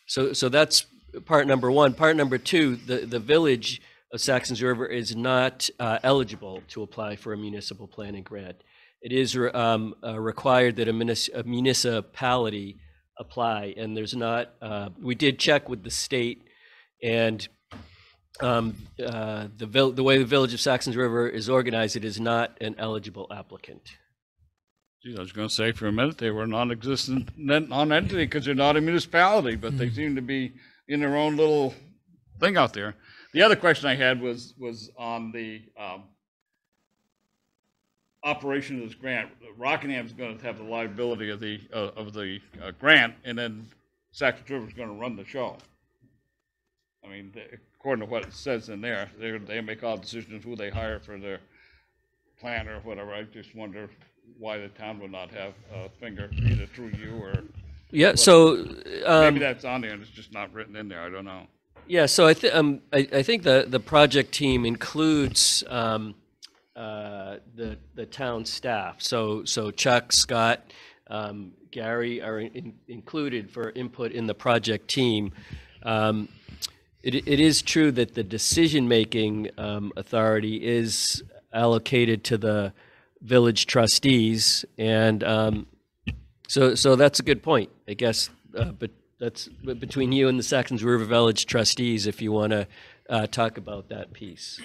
So that's part number one. Part number two, the village of Saxons River is not eligible to apply for a municipal planning grant. It is required that a municipality apply, and there's not. We did check with the state, and the way the village of Saxons River is organized, it is not an eligible applicant. Geez, I was going to say for a minute they were non-existent non-entity because they're not a municipality, but they seem to be in their own little thing out there. The other question I had was on the operation of this grant. Rockingham's going to have the liability of the grant, and then Saxons River is going to run the show. I mean, according to what it says in there, they make all decisions who they hire for their plan or whatever. I just wonder why the town would not have a finger either through you or. Yeah. So Maybe that's on there and it's just not written in there. I don't know. Yeah, so I think the project team includes the town staff. So Chuck, Scott, Gary are included for input in the project team. It is true that the decision-making authority is allocated to the village trustees, and so that's a good point, I guess. But that's between you and the Saxons River Village trustees if you want to talk about that piece.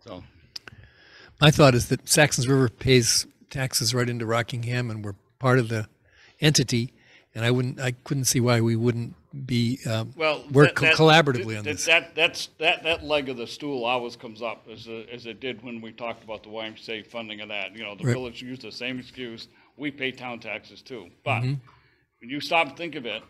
So My thought is that Saxons River pays taxes right into Rockingham, and we're part of the entity. And I couldn't see why we wouldn't be work collaboratively on this. That leg of the stool always comes up as it did when we talked about the YMCA funding of that. You know, the village used the same excuse. We pay town taxes too, but when you stop and think of it,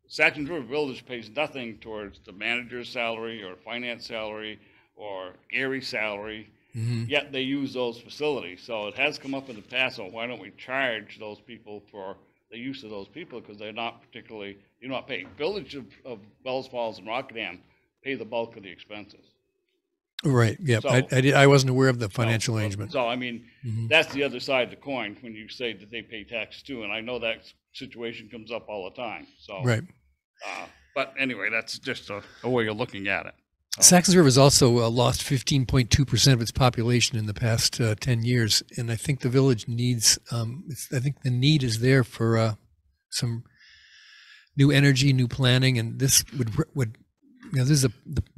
Saxons River Village pays nothing towards the manager's salary or finance salary or Gary's salary. Yet they use those facilities. So it has come up in the past. So why don't we charge those people for the use of those people, because they're not particularly, you're not paying. Village of Bells Falls and Rockingham pay the bulk of the expenses. Right. Yeah. So, I wasn't aware of the financial arrangement. So I mean, that's the other side of the coin when you say that they pay taxes too. And I know that situation comes up all the time. So Right. But anyway, that's just a way of looking at it. Saxons River has also lost 15.2% of its population in the past 10 years, and I think the village needs. I think the need is there for some new energy, new planning, and this would this is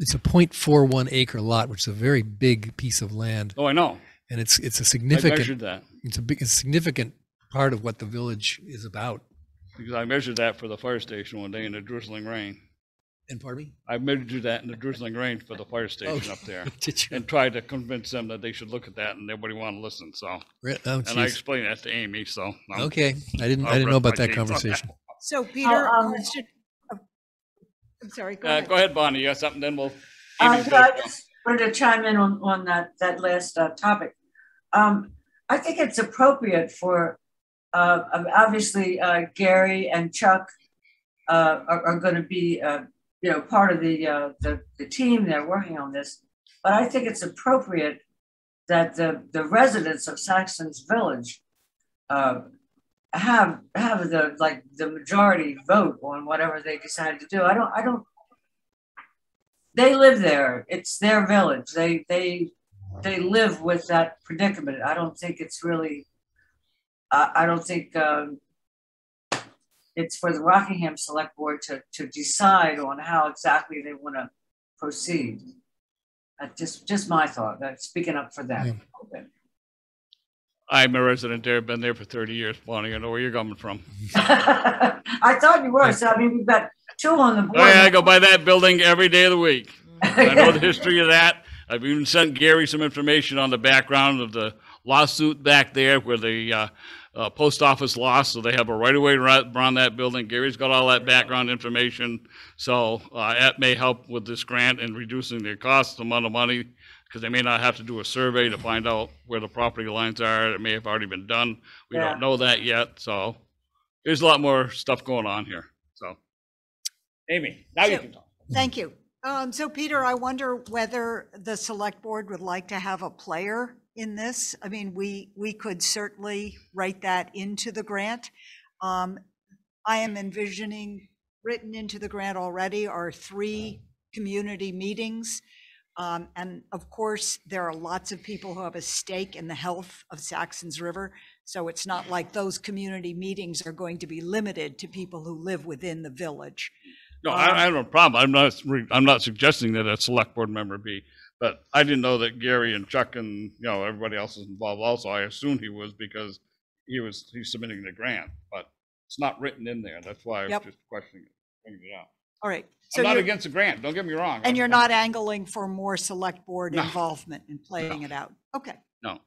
it's a 0.41 acre lot, which is a very big piece of land. Oh, I know. And it's a significant. I measured that. It's a significant part of what the village is about. Because I measured that for the fire station one day in the drizzling rain. And pardon me? I measured that in the drizzling rain for the fire station up there. Did you? And tried to convince them that they should look at that, and nobody wanted to listen. So, and I explained that to Amy. So okay, I didn't know about that conversation. So Peter, question. Oh, I'm sorry. Go ahead. Go ahead, Bonnie. You got something? Then we'll. I just wanted to chime in on that last topic. I think it's appropriate for obviously Gary and Chuck are going to be part of the team. They're working on this, but I think it's appropriate that the residents of Saxons Village have the majority vote on whatever they decide to do. I don't. They live there. It's their village. They live with that predicament. I don't think it's really. I don't think. It's for the Rockingham Select Board to decide on how exactly they want to proceed. Just my thought. Speaking up for them. Yeah. I'm a resident there. Been there for 30 years, Bonnie. I know where you're coming from. I thought you were. So I mean, we've got two on the board. Oh, yeah, I go by that building every day of the week. I know the history of that. I've even sent Gary some information on the background of the lawsuit back there where the post office lost, so they have a right-of-way around that building. Gary's got all that background information, so that may help with this grant and reducing the cost amount of money, because they may not have to do a survey to find out where the property lines are. It may have already been done. We don't know that yet, so there's a lot more stuff going on here. So, Amy, now you can talk. Thank you. So Peter, I wonder whether the select board would like to have a player in this. I mean, we could certainly write that into the grant. I am envisioning written into the grant already are 3 community meetings. And of course, there are lots of people who have a stake in the health of Saxons River. So it's not like those community meetings are going to be limited to people who live within the village. No, I have no problem. I'm not suggesting that a select board member be, but I didn't know that Gary and Chuck and everybody else is involved also. I assumed he was because he's submitting the grant, but it's not written in there. That's why I was just questioning it out. All right. So I'm not against the grant. Don't get me wrong. And you're not angling for more select board involvement in playing it out. Okay. No.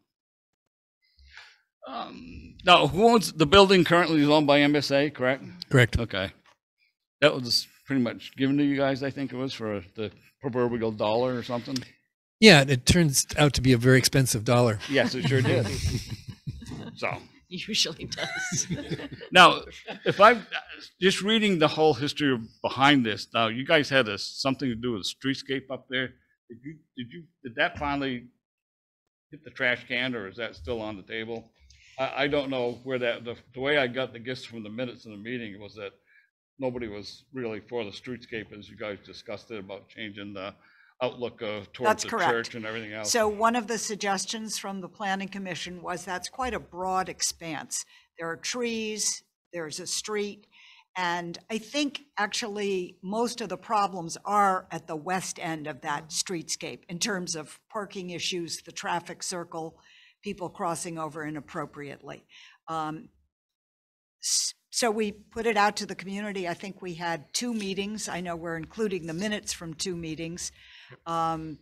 No. Who owns the building? Currently is owned by MSA, correct? Correct. Okay. That was pretty much given to you guys, I think it was, for the proverbial $1 or something. Yeah, it turns out to be a very expensive $1. Yes, it sure did. So. Usually does. Now, if I'm just reading the whole history behind this, now you guys had something to do with the streetscape up there. Did that finally hit the trash can, or is that still on the table? I don't know where that, the way I got the gist from the minutes of the meeting was that nobody was really for the streetscape as you guys discussed it about changing the outlook towards That's the correct. church and everything else. So one of the suggestions from the Planning Commission was that's quite a broad expanse. There are trees, there's a street, and I think actually most of the problems are at the west end of that streetscape in terms of parking issues, the traffic circle, people crossing over inappropriately. So we put it out to the community. I think we had 2 meetings. I know we're including the minutes from 2 meetings. And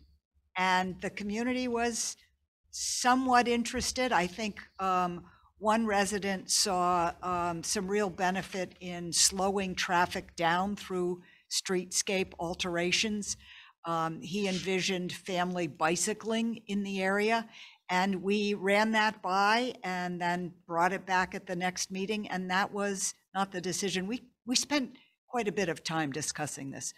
the community was somewhat interested. I think one resident saw some real benefit in slowing traffic down through streetscape alterations. He envisioned family bicycling in the area, and we ran that by and then brought it back at the next meeting, and that was not the decision. We spent quite a bit of time discussing this.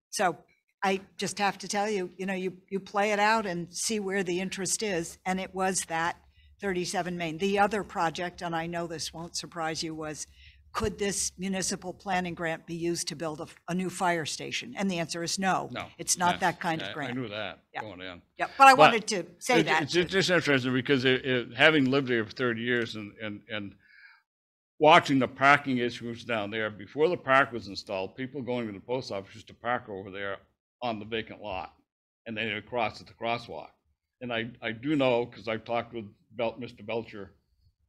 So I just have to tell you, you play it out and see where the interest is, and it was that 37 Main. The other project, and I know this won't surprise you, was could this municipal planning grant be used to build a new fire station? And the answer is no. No. It's not Yeah, that kind yeah, of grant. I knew that Yeah. going in. Yeah, but I But wanted to say that. It's just interesting because having lived there for 30 years and watching the parking issues down there, before the park was installed, people going to the post office used to park over there on the vacant lot, and then they would cross at the crosswalk. And I do know, because I've talked with Mr. Belcher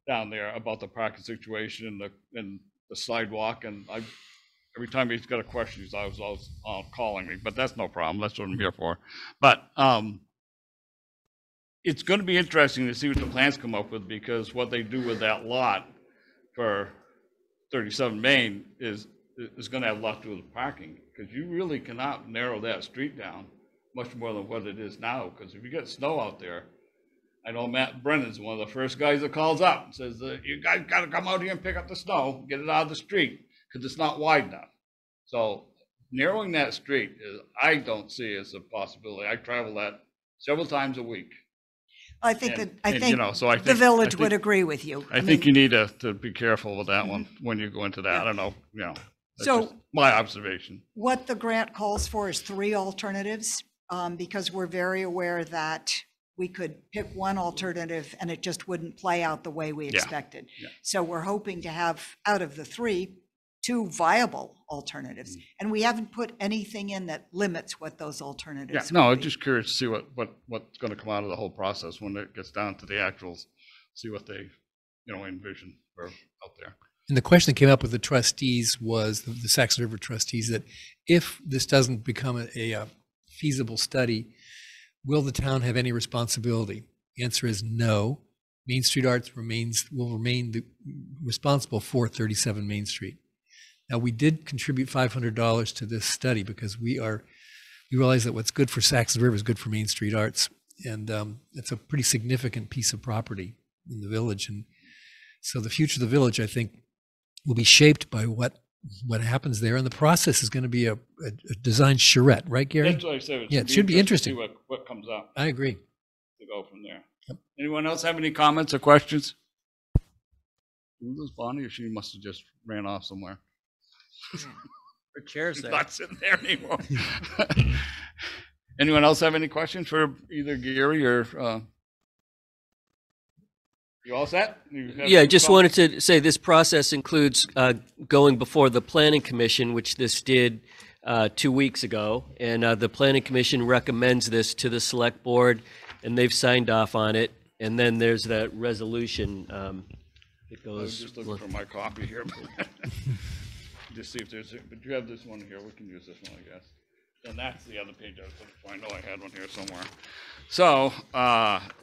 down there about the parking situation and the sidewalk, and every time he's got a question, he's always calling me, but that's no problem. That's what I'm here for. But it's going to be interesting to see what the plans come up with, because what they do with that lot for 37 Main is going to have a lot to do with parking, because you really cannot narrow that street down much more than what it is now, because if you get snow out there, I know Matt Brennan's one of the first guys that calls up and says, you guys got to come out here and pick up the snow, get it out of the street, because it's not wide enough. So narrowing that street, I don't see as a possibility. I travel that several times a week. I think so the village would agree with you. I think you need to be careful with that one when you go into that. I don't know, that's So- just my observation. What the grant calls for is 3 alternatives, because we're very aware that we could pick one alternative and it just wouldn't play out the way we expected. Yeah. So we're hoping to have, out of the 3, 2 viable alternatives. And we haven't put anything in that limits what those alternatives Yeah, no, would I'm be. just curious to see what's going to come out of the whole process when it gets down to the actuals, see what they, envision for out there. And the question that came up with the trustees was, the Saxon River trustees, that if this doesn't become a feasible study, will the town have any responsibility? The answer is no. Main Street Arts will remain responsible for 37 Main Street. Now, we did contribute $500 to this study because we realize that what's good for Saxon River is good for Main Street Arts, and it's a pretty significant piece of property in the village. And so the future of the village, I think, will be shaped by what happens there, and the process is going to be a design charrette, right, Gary? That's what I said. Yeah, it should be interesting. See what comes up I agree. to go from there. Yep. Anyone else have any comments or questions? Was this Bonnie, or she must have just ran off somewhere? Her chair's She's there. not sitting there anymore. Anyone else have any questions for either Gary or? You all set? Yeah, I just wanted to say this process includes going before the Planning Commission, which this did 2 weeks ago. And the Planning Commission recommends this to the Select Board, and they've signed off on it. And then there's that resolution that I was goes. just looking for my copy here. Just see if there's, but you have this one here. We can use this one, I guess. And that's the other page I was looking for. I know I had one here somewhere. So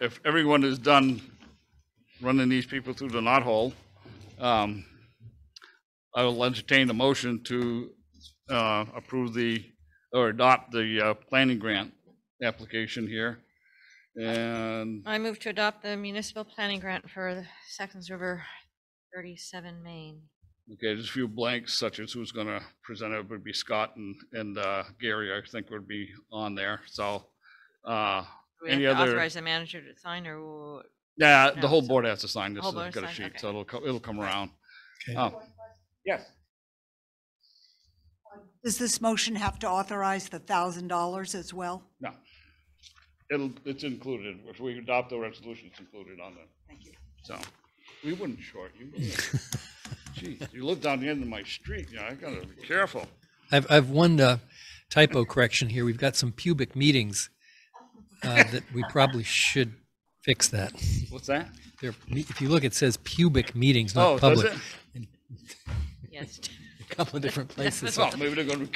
if everyone is done running these people through the knothole, I will entertain a motion to approve or adopt the planning grant application here. And I move to adopt the municipal planning grant for the Saxons River 37 Main. okay, there's a few blanks, such as who's going to present it would be Scott and Gary, I think would be on there. So Do we have any to other? authorize the manager to sign, or Yeah, No, the whole so- board has to sign this. whole So board I've got a sign, sheet, okay. so it'll come around. Okay. Oh, yes. Does this motion have to authorize the $1,000 as well? No. It's included. If we adopt the resolution, it's included on that. Thank you. So, we wouldn't short you. Geez, you live down the end of my street, you know, I gotta be careful. I've one typo correction here. We've got some pubic meetings that we probably should fix that. What's that? If you look, it says pubic meetings, not Oh, does public. it? Yes. A couple of different places. Oh, maybe they're gonna.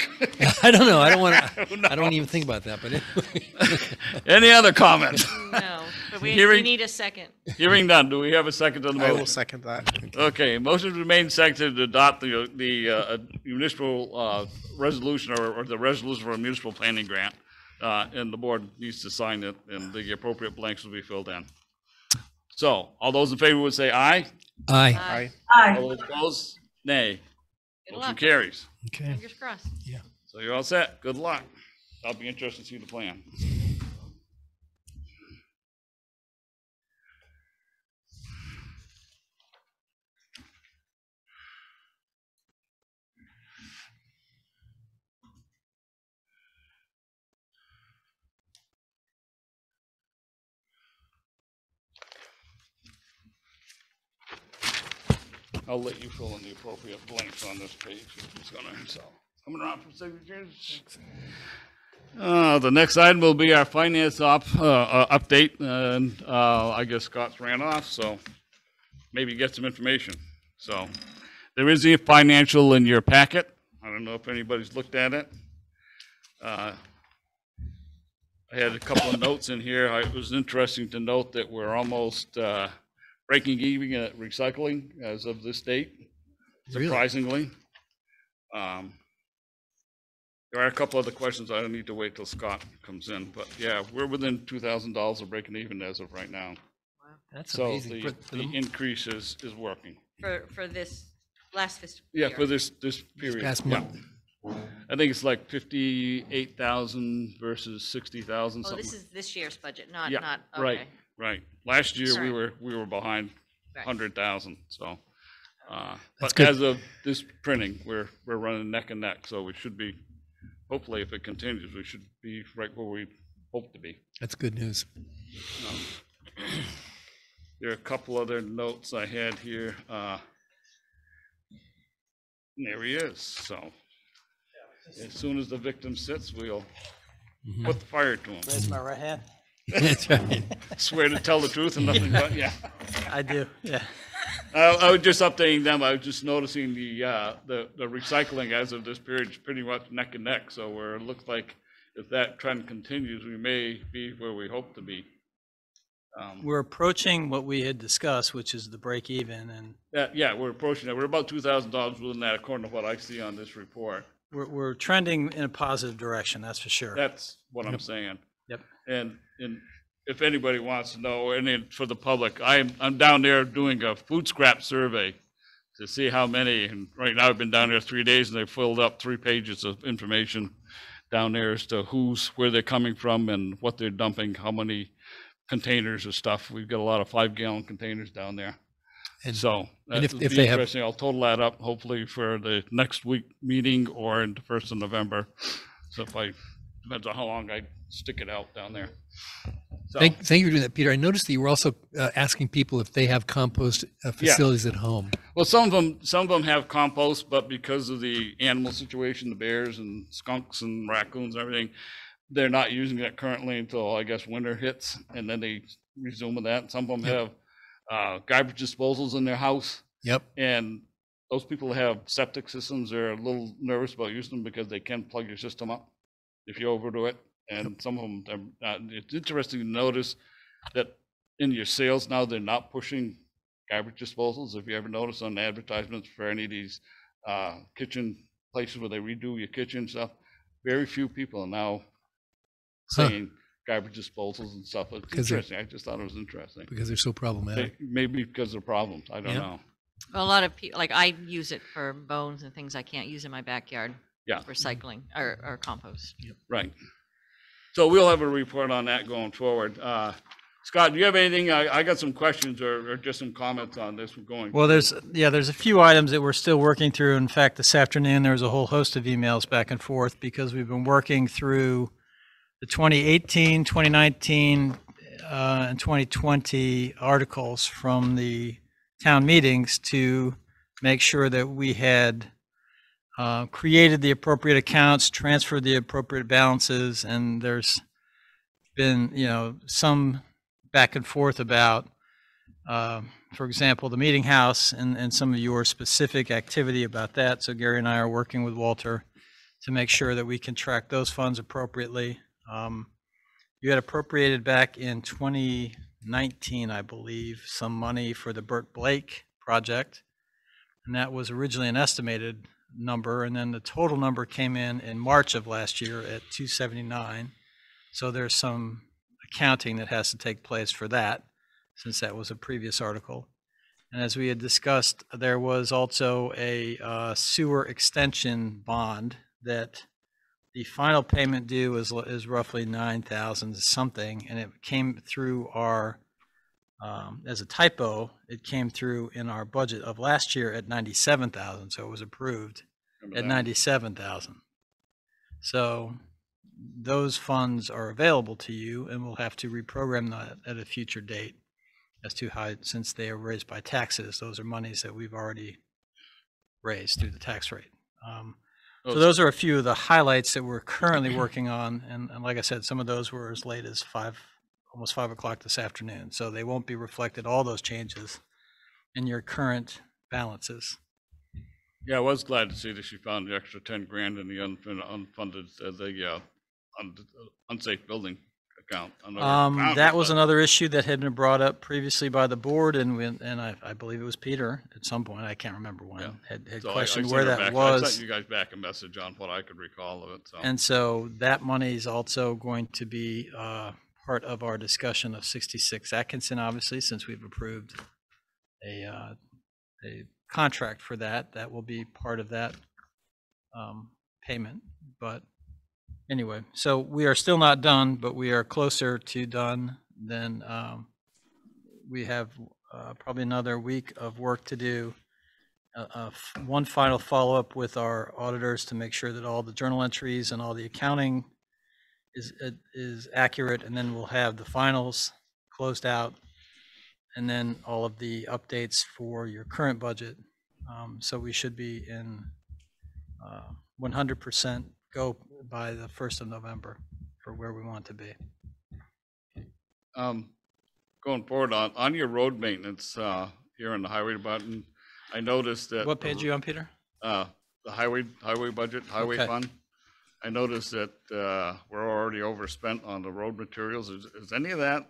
I don't know. I don't want to. don't know. I don't even think about that. But anyway. Any other comments? No, but we Hearing- need a second. Hearing none, do we have a second to the I motion? will second that. Okay, motion remains seconded to adopt the municipal resolution or the resolution for a municipal planning grant. And the board needs to sign it and the appropriate blanks will be filled in. So, all those in favor would say aye. Aye. Aye. Aye. All those opposed, nay. Good Motion luck. carries. Okay. Fingers crossed. So you're all set. Good luck. I'll be interested to see the plan. I'll let you fill in the appropriate blanks on this page. It's gonna, so, coming around for signatures. The next item will be our finance update, and I guess Scott's ran off, so maybe get some information. So, there is a financial in your packet. I don't know if anybody's looked at it. I had a couple of notes in here. It was interesting to note that we're almost breaking even at recycling as of this date, surprisingly. There are a couple other questions. I don't need to wait till Scott comes in, but yeah, we're within $2,000 of breaking even as of right now. That's So amazing. the increase is working. For this last fiscal Yeah, year. for this period. past yeah. month. I think it's like 58,000 versus 60,000 Oh, something. this is this year's budget, not, Yeah, not, right, okay. right. Last year Sorry. we were behind Right. 100,000. So, That's but good. as of this printing, we're running neck and neck. So we should be, hopefully, if it continues, we should be right where we hope to be. That's good news. There are a couple other notes I had here. There he is. So as soon as the victim sits, we'll put the fire to him. Raise my right hand. That's right. Swear to tell the truth and nothing but, yeah. I do, yeah. I was just updating them. I was just noticing the recycling as of this period is pretty much neck and neck. So it looks like if that trend continues, we may be where we hope to be. We're approaching what we had discussed, which is the break even, and Yeah, we're approaching that. We're about $2,000 within that, according to what I see on this report. we're trending in a positive direction, that's for sure. That's what I'm saying. Yep. And if anybody wants to know, and then for the public, I'm down there doing a food scrap survey to see how many, and right now I've been down there 3 days and they've filled up 3 pages of information down there as to where they're coming from and what they're dumping, how many containers of stuff. We've got a lot of 5-gallon containers down there. And- So and if that'll they be have- interesting. I'll total that up hopefully for the next week meeting or in the 1st of November. So depends on how long I stick it out down there. So, Thank you for doing that, Peter. I noticed that you were also asking people if they have compost facilities at home. well, some of them have compost, but because of the animal situation, the bears and skunks and raccoons and everything, they're not using that currently until I guess winter hits, and then they resume with that. Some of them have garbage disposals in their house. Yep. And those people that have septic systems are a little nervous about using them because they can plug your system up if you overdo it. And some of them, it's interesting to notice that in your sales now, they're not pushing garbage disposals. If you ever notice on advertisements for any of these kitchen places where they redo your kitchen stuff, very few people are now saying garbage disposals and stuff. It's 'Cause they're- interesting. I just thought it was interesting. Because they're so problematic. Maybe because of problems. I don't Yeah. know. Well, a lot of people, like I use it for bones and things I can't use in my backyard. Yeah. Recycling or compost. Right. So we'll have a report on that going forward. Scott, do you have anything? I got some questions or just some comments on this. We're going. Well, there's a few items that we're still working through. In fact, this afternoon there was a whole host of emails back and forth because we've been working through the 2018, 2019, and 2020 articles from the town meetings to make sure that we had created the appropriate accounts, transferred the appropriate balances, and there's been, some back and forth about, for example, the meeting house and some of your specific activity about that. So Gary and I are working with Walter to make sure that we can track those funds appropriately. You had appropriated back in 2019, I believe, some money for the Burt Blake project, and that was originally an estimated number, and then the total number came in March of last year at 279. So there's some accounting that has to take place for that, since that was a previous article. And as we had discussed, there was also a sewer extension bond that the final payment due is roughly 9,000 something, and it came through our, as a typo, it came through in our budget of last year at 97,000, so it was approved at 97,000. So those funds are available to you, and we'll have to reprogram that at a future date as to how, since they are raised by taxes, those are monies that we've already raised through the tax rate. So those are a few of the highlights that we're currently working on, and like I said, some of those were as late as almost 5 o'clock this afternoon, so they won't be reflected, all those changes, in your current balances. Yeah, I was glad to see that she found the extra 10 grand in the unfunded, unsafe building account. That was another issue that had been brought up previously by the board, and I believe it was Peter at some point, I can't remember when, had So questioned I where sent her that back- was. I sent you guys back a message on what I could recall of it. So. And so that money is also going to be part of our discussion of 66 Atkinson, obviously, since we've approved a contract for that. That will be part of that payment. But anyway, so we are still not done, but we are closer to done than we have probably another week of work to do. One final follow-up with our auditors to make sure that all the journal entries and all the accounting is accurate, and then we'll have the finals closed out, and then all of the updates for your current budget. So we should be in 100% go by the 1st of November for where we want to be. Going forward on your road maintenance here in the highway department, I noticed that. What page are you on, Peter? The highway budget, highway Okay. fund. I noticed that we're already overspent on the road materials. Is any of that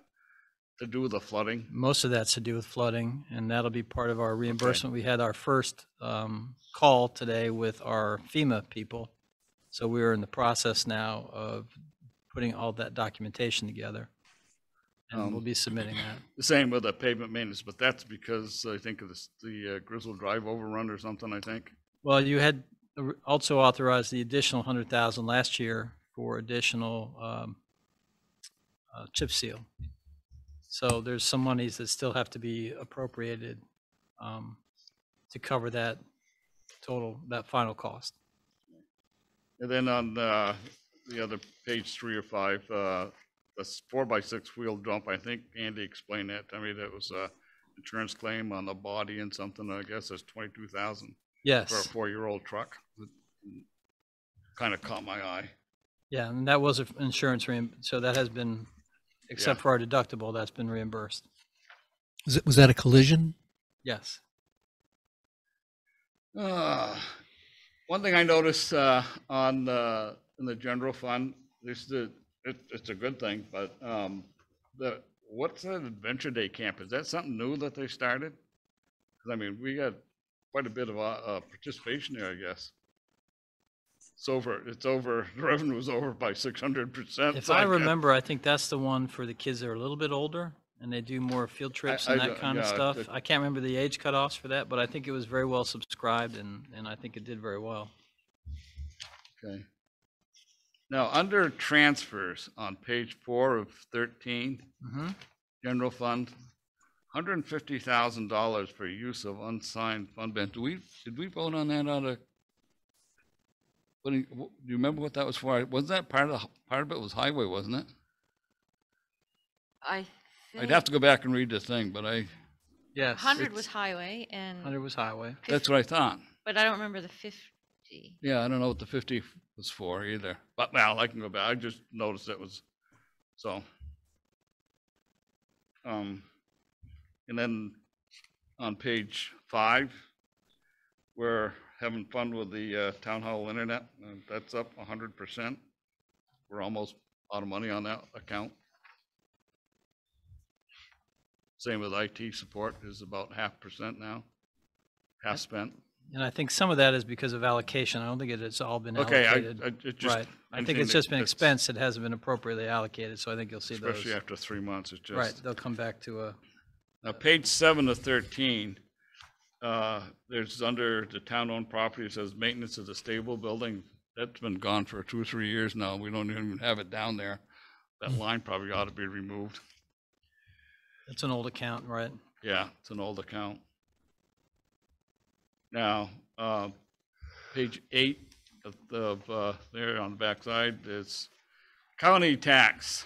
to do with the flooding? Most of that's to do with flooding, and that'll be part of our reimbursement. We had our first call today with our FEMA people. So we're in the process now of putting all that documentation together, and we'll be submitting that. The same with the pavement maintenance, but that's because I think of the Grizzle Drive overrun or something, I think. Well, you had also authorized the additional 100,000 last year for additional chip seal. So there's some monies that still have to be appropriated to cover that that final cost. And then on the other page 3 or 5, the 4x6 wheel dump, I think Andy explained that to me. That was a insurance claim on the body and something. I guess that's $22,000. Yes. For a 4-year-old truck. Kind of caught my eye. Yeah, and that was an insurance so that has been, except Yeah. for our deductible, that's been reimbursed. Was that a collision? Yes. One thing I noticed in the general fund, it's a good thing, but what's that Adventure Day camp? Is that something new that they started? 'Cause I mean, we got quite a bit of participation there, I guess. It's over. The revenue was over by 600%. If I remember, I think that's the one for the kids that are a little bit older and they do more field trips and that kind of stuff. I can't remember the age cutoffs for that, but I think it was very well subscribed, and I think it did very well. Okay. Now, under transfers on page 4 of 13, general fund, $150,000 for use of unsigned fund balance. Did we vote on that out of? Do you remember what that was for? Wasn't that part of it was highway, wasn't it? I I'd think have to go back and read the thing, but Yes. 100 was highway and, 100 was highway. that's what I thought. but I don't remember the 50. Yeah, I don't know what the 50 was for either. But now I can go back. I just noticed it was so. And then on page 5, we're having fun with the town hall internet. That's up 100%. We're almost out of money on that account. Same with IT support is about 0.5% now, half spent. And I think some of that is because of allocation. I don't think it has all been Okay, allocated. it just, Right. I I'm think seeing it's just been it's- expense that hasn't been appropriately allocated, so I think you'll see those. Especially after 3 months, it's just. Right, they'll come back to a, Now, page 7 of 13, there's under the town-owned property, it says maintenance of the stable building. That's been gone for 2 or 3 years now. We don't even have it down there. That line probably ought to be removed. it's an old account, right? Yeah, it's an old account. Now, page 8 of there on the backside is county tax.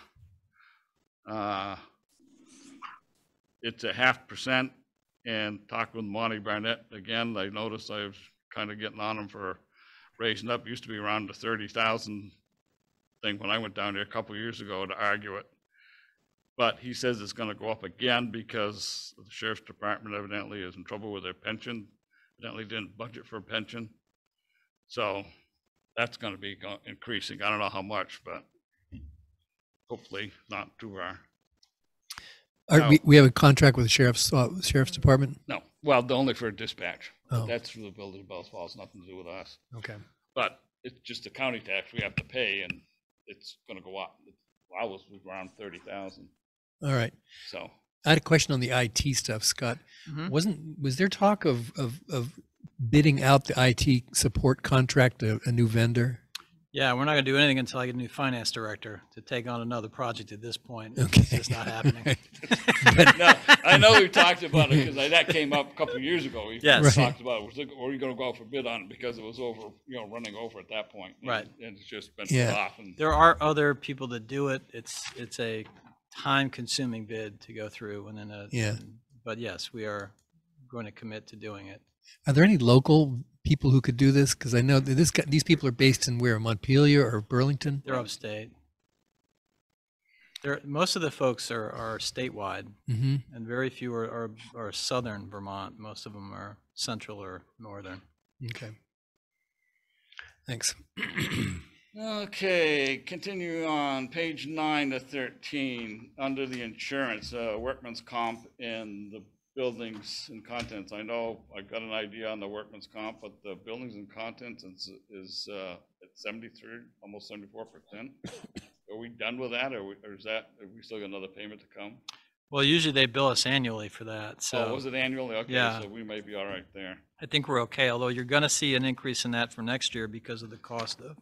It's a 0.5%, and talking with Monty Barnett again, I noticed I was kind of getting on him for raising up. It used to be around the 30,000 thing when I went down there a couple of years ago to argue it. But he says it's going to go up again because the sheriff's department evidently is in trouble with their pension. Evidently didn't budget for a pension. So that's going to be increasing. I don't know how much, but hopefully not too far. We have a contract with the sheriff's department? No, well, only for dispatch. Oh. That's through the building of Bells Falls, nothing to do with us. Okay. But it's just the county tax we have to pay, and it's going to go up. I was around 30,000. All right. So I had a question on the IT stuff, Scott. Was there talk of bidding out the IT support contract to a new vendor? Yeah, we're not going to do anything until I get a new finance director to take on another project at this point. Okay. It's just not happening. no, I know we talked about it because that came up a couple of years ago. We Yes. talked about it. Were we going to go out for bid on it because it was over, running over at that point. Right. And it's just been Yeah. put off. And There are other people that do it. It's a time-consuming bid to go through, and then Yeah. But yes, we are going to commit to doing it. Are there any local people who could do this? Because I know that these people are based in where, Montpelier or Burlington? They're upstate. Most of the folks are statewide, Mm-hmm. and very few are southern Vermont. Most of them are central or northern. Okay. Thanks. Okay, continue on page 9 to 13, under the insurance, workman's comp and the buildings and contents. I know I got an idea on the workman's comp, but the buildings and contents is at 73, almost 74%. Are we done with that, or is that, have we still got another payment to come? Well, usually they bill us annually for that. So Oh, was it annually? Okay, yeah. so we may be all right there. I think we're okay, although you're going to see an increase in that for next year because of the cost of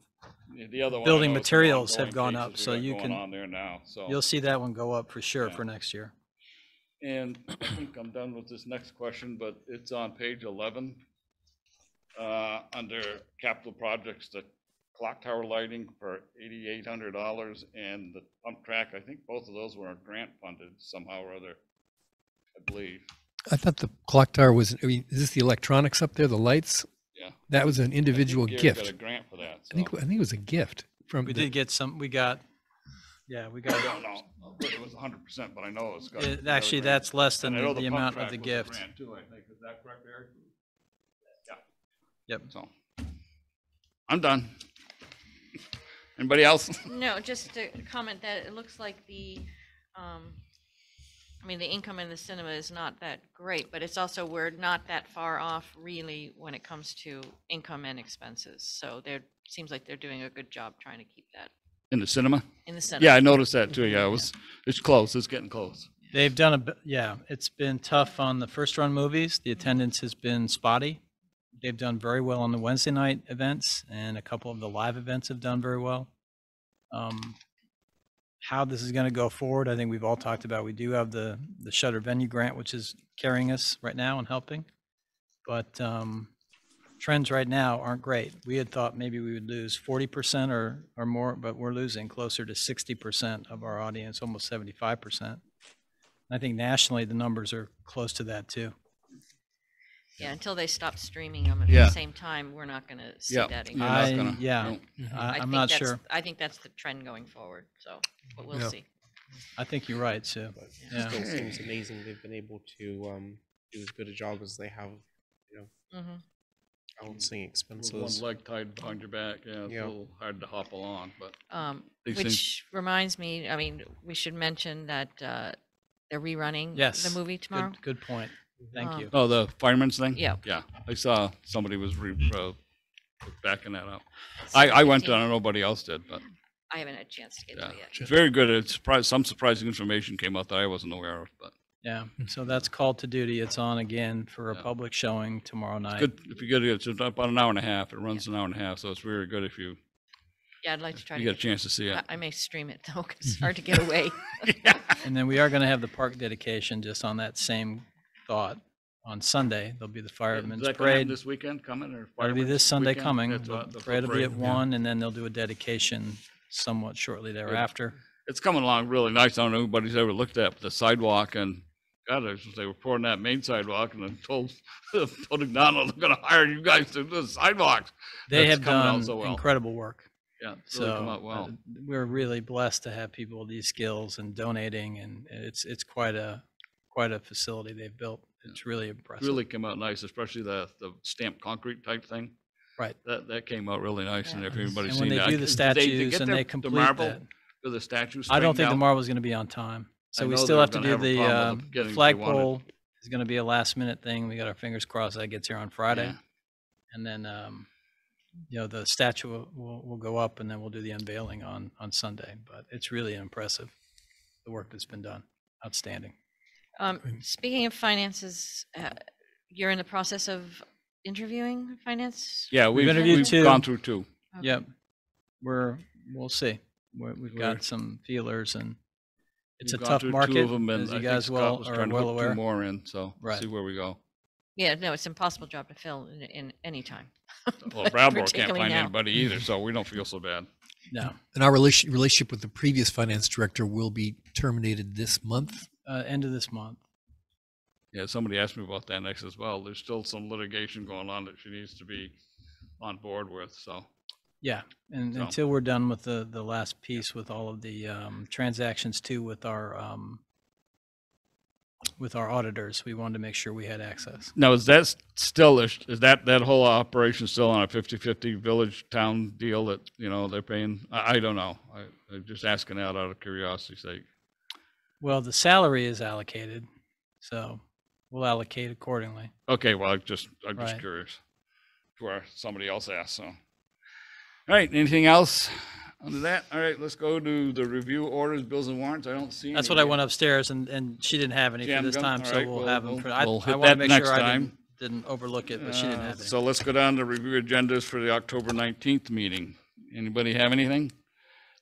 Yeah, the other one I building know is some materials have ongoing gone up, cases so we got you going can- on there now, so. You'll see that one go up for sure Yeah. for next year. And I think I'm done with this next question, but it's on page 11. Under capital projects, the clock tower lighting for $8,800 and the pump track, I think both of those were grant funded somehow or other, I believe. I thought the clock tower was, is this the electronics up there, the lights? Yeah. That was an individual I think Gary gift. got a grant for that, I think it was a gift from We the- did get some, we got I don't know, but it was 100%, but I know it's got. actually, that's less than And I know the pump amount track of the was a gift. grant too, I think. Is that correct, Eric? Yeah. Yep. So, I'm done. Anybody else? No, just to comment that it looks like the income in the cinema is not that great, but it's also, we're not that far off really when it comes to income and expenses. So seems like they're doing a good job trying to keep that In the cinema? in the cinema. Yeah, I noticed that too. Yeah, it's close. It's getting close. They've done it's been tough on the first run movies. The attendance has been spotty. They've done very well on the Wednesday night events, and a couple of the live events have done very well. how this is going to go forward, I think we've all talked about. We do have the Shutter Venue Grant, which is carrying us right now and helping. But trends right now aren't great. We had thought maybe we would lose 40% or more, but we're losing closer to 60% of our audience, almost 75%. I think nationally the numbers are close to that too. Yeah, until they stop streaming them at Yeah. the same time, we're not going to see Yeah. that You're anymore. not gonna- no. I I'm think not that's- sure. I think that's the trend going forward. So, but we'll Yeah. see. I think you're right, Sue. But Yeah. it still seems amazing they've been able to do as good a job as they have, balancing With expenses. one leg tied behind your back, yeah, it's Yeah. a little hard to hop along, but these Which reminds me, I mean, we should mention that they're rerunning Yes. the movie tomorrow. Good point. Thank you. Oh, the fireman's thing? Yeah. Yeah, I saw somebody was backing that up. I went to, 15. nobody else did, but I haven't had a chance to get yeah. to it yet. It's very good. It's some surprising information came out that I wasn't aware of, but Yeah. So that's Called to Duty. It's on again for a Yeah. public showing tomorrow night. good if you get it. It's about an hour and a half. It runs an hour and a half, so it's very good if you Yeah, I'd like to try to get a get chance to see it. I may stream it though, because it's hard to get away. And then we are going to have the park dedication just on that same thought on Sunday. There'll be the Is firemen's that gonna happen parade. this weekend coming or? It'll be fireworks this Sunday weekend? coming. That's The what- the parade will be at parade. 1, and then they'll do a dedication somewhat shortly thereafter. It's coming along really nice. I don't know if anybody's ever looked at the sidewalk, and God, they were pouring that main sidewalk, and I told McDonald, they're gonna hire you guys to do the sidewalks. They That's have coming out done so well. incredible work. Yeah, it's really come So out well. we're really blessed to have people with these skills and donating, and it's quite a facility they've built. It's really impressive. Really came out nice, especially the stamped concrete type thing. Right. That came out really nice, and Yeah. if everybody's And when seen they that. do the Did statues get and the- they the complete marble that. for the statues. I don't think straightened the out? marble's going to be on time. I So we know still they're have to gonna do have a the problem with getting the if they want it. flagpole is going to be a last minute thing. We got our fingers crossed that gets here on Friday. Yeah. And then, the statue will go up, and then we'll do the unveiling on Sunday. But it's really impressive, the work that's been done. Outstanding. Speaking of finances, you're in the process of interviewing finance? Yeah, we've interviewed two. gone through two. Okay. Yep. We'll see. We've We're- got some feelers, and it's We've a gone tough through two market, of 'em, and as I you think guys Scott was are trying to well hook aware. two more in, so Right. see where we go. Yeah, no, it's an impossible job to fill in any time. Well, Bradmore can't Particularly find now. anybody either, so we don't feel so bad. No, And our relationship with the previous finance director will be terminated this month. end of this month. Yeah, somebody asked me about that next as well. There's still some litigation going on that she needs to be on board with, so. Yeah, and So- until we're done with the last piece with all of the transactions too with our auditors, we wanted to make sure we had access. Now, is that still, is that whole operation still on a 50-50 village town deal that, they're paying? I don't know. I'm just asking out of curiosity's sake. Well, the salary is allocated, so we'll allocate accordingly. Okay, well, I'm just Right. curious. Where somebody else asked, so. All right, anything else under that? All right, let's go to the review orders, bills and warrants. I don't see any. That's what I went upstairs, and she didn't have any She for hadn't this done? time, All so right, we'll well, have them. we'll I hit want to that make next sure I time. didn't overlook it, but she didn't have it. So let's go down to review agendas for the October 19th meeting. Anybody have anything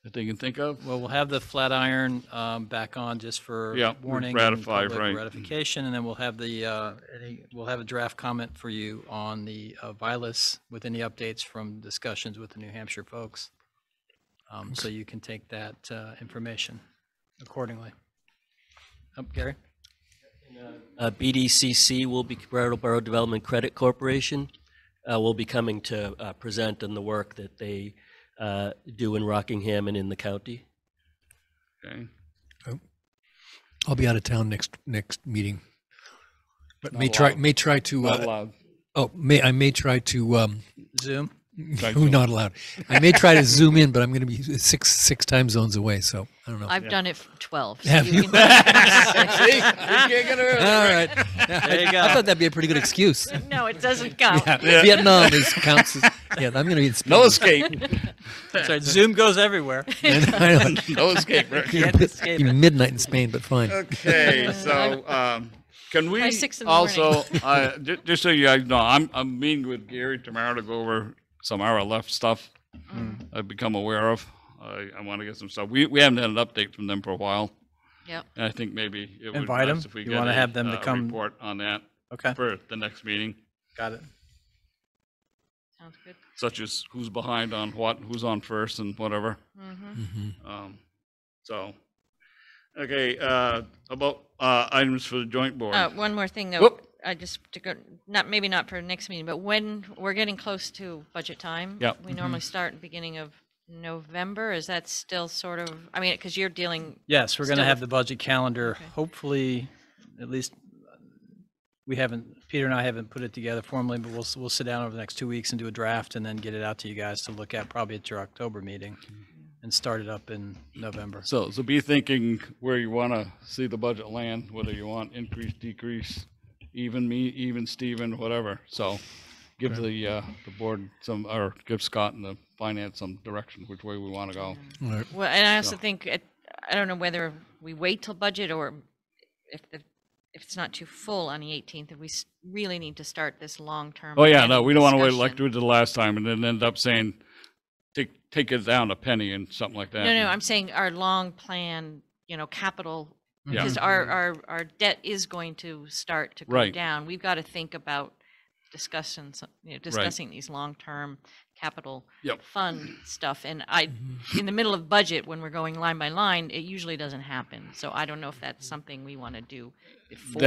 that they can think of? Well, we'll have the Flatiron back on just for Yeah, warning and ratify, public right. ratification, and then we'll have we'll have a draft comment for you on the Vilas with any updates from discussions with the New Hampshire folks. So you can take that information accordingly. Gary? BDCC will be Brattleboro Development Credit Corporation will be coming to present on the work that they do in Rockingham and in the county. Okay. I'll be out of town next meeting, but Not may try allowed. to. Not allowed. I may try to. Zoom? Try Who to. not allowed? I may try to zoom in, but I'm going to be six time zones away, so I don't know. I've done it for 12. so Have you? can- See? You can't get early. All right. There you go. I thought that'd be a pretty good excuse. No, it doesn't count. Yeah. Vietnam counts as. Yeah, I'm going to be in Spain. No escape. That's right, Zoom goes everywhere. I know. No escape. Rick. Can't escape Even it. midnight in Spain, but fine. Okay, so can we By 6 in the also, just so you guys know, I'm meeting with Gary tomorrow to go over some RLF stuff I've become aware of. I want to get some stuff. We haven't had an update from them for a while. Yep. And I think maybe it would Invite be 'em. nice if we You get wanna have them to a come- report on that Okay, for the next meeting, got it. Sounds good. such as who's behind on what, who's on first and whatever. Mm-hmm. So, okay, about items for the joint board. One more thing though, Whoop. I just to go, maybe not for next meeting, but when we're getting close to budget time. Yep. We normally start at the beginning of November. Is that still sort of, I mean, because you're dealing, Yes, we're going to Still have with- the budget calendar, Okay. hopefully, at least, Peter and I haven't put it together formally, but we'll sit down over the next 2 weeks and do a draft and then get it out to you guys to look at probably at your October meeting and start it up in November. So be thinking where you want to see the budget land, whether you want increase, decrease, even Steven, whatever. So give the board some, or give Scott and the finance some direction which way we want to go. All right. well, and I also So- think, I don't know whether we wait till budget or if it's not too full on the 18th, if we really need to start this long-term. Oh yeah, no, planning we don't want to wait like discussion. we did the last time and then end up saying, take it down a penny and something like that. No, I'm saying our long plan, capital, Yeah. because our debt is going to start to go Right. down. We've got to think about discussing these long-term capital Yep. fund stuff. And in the middle of budget, when we're going line by line, it usually doesn't happen. So I don't know if that's something we want to do before.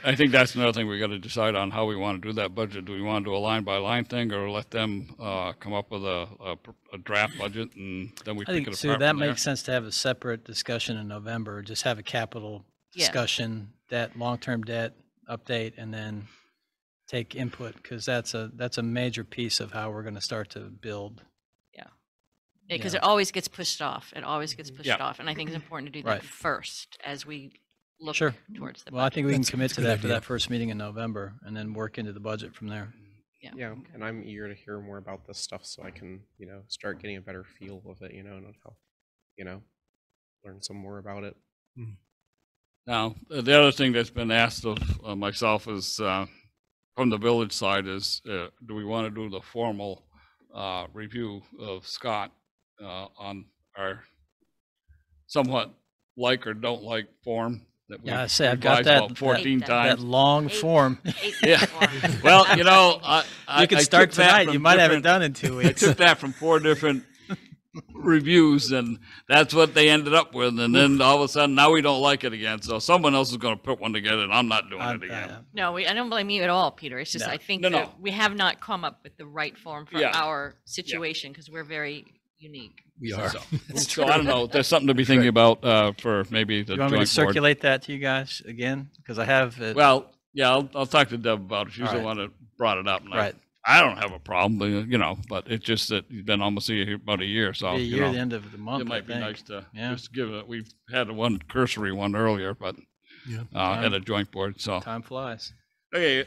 I think that's another thing we got to decide on how we want to do that budget. Do we want to do a line by line thing or let them come up with a draft budget and then we I pick think, it Sue, apart that from there? makes sense to have a separate discussion in November, just have a capital Yeah. discussion, long-term debt update, and then take input, because that's a major piece of how we're going to start to build. Because Yeah. it always gets pushed off. It always gets pushed Yeah. off. And I think it's important to do Right. that first as we look Sure. towards the Well, I budget. think we can That's- commit that's a to good that for idea. that first meeting in November, and then work into the budget from there. Yeah, and I'm eager to hear more about this stuff so I can, start getting a better feel of it, and how, learn some more about it. Now, the other thing that's been asked of myself is, from the village side is, do we want to do the formal review of Scott on our somewhat like or don't like form that we Yeah, I say I've got revised that- about 14 that- That times? long form. Yeah. Well, I You can I start took that tonight. from You might have it different- done in 2 I weeks. took that from 4 different reviews, and that's what they ended up with. And then all of a sudden, now we don't like it again. So someone else is going to put one together, and I'm not doing it again. No, I don't blame you at all, Peter. It's just, No. I think No, that no. we have not come up with the right form for Yeah. our situation because we're very unique. We are. So I don't know. There's something to be thinking about for maybe the You want me to joint board. circulate that to you guys again? Because I have it. Well, yeah, I'll talk to Deb about it. She's All the right. one that brought it up. And Right. I don't have a problem, but it's just that he's been almost about a year. So, Be a year, the end of the month. it might I be think. nice to Yeah. just give it. We've had one cursory one earlier, but Yeah. at a joint board. So, Time flies. okay,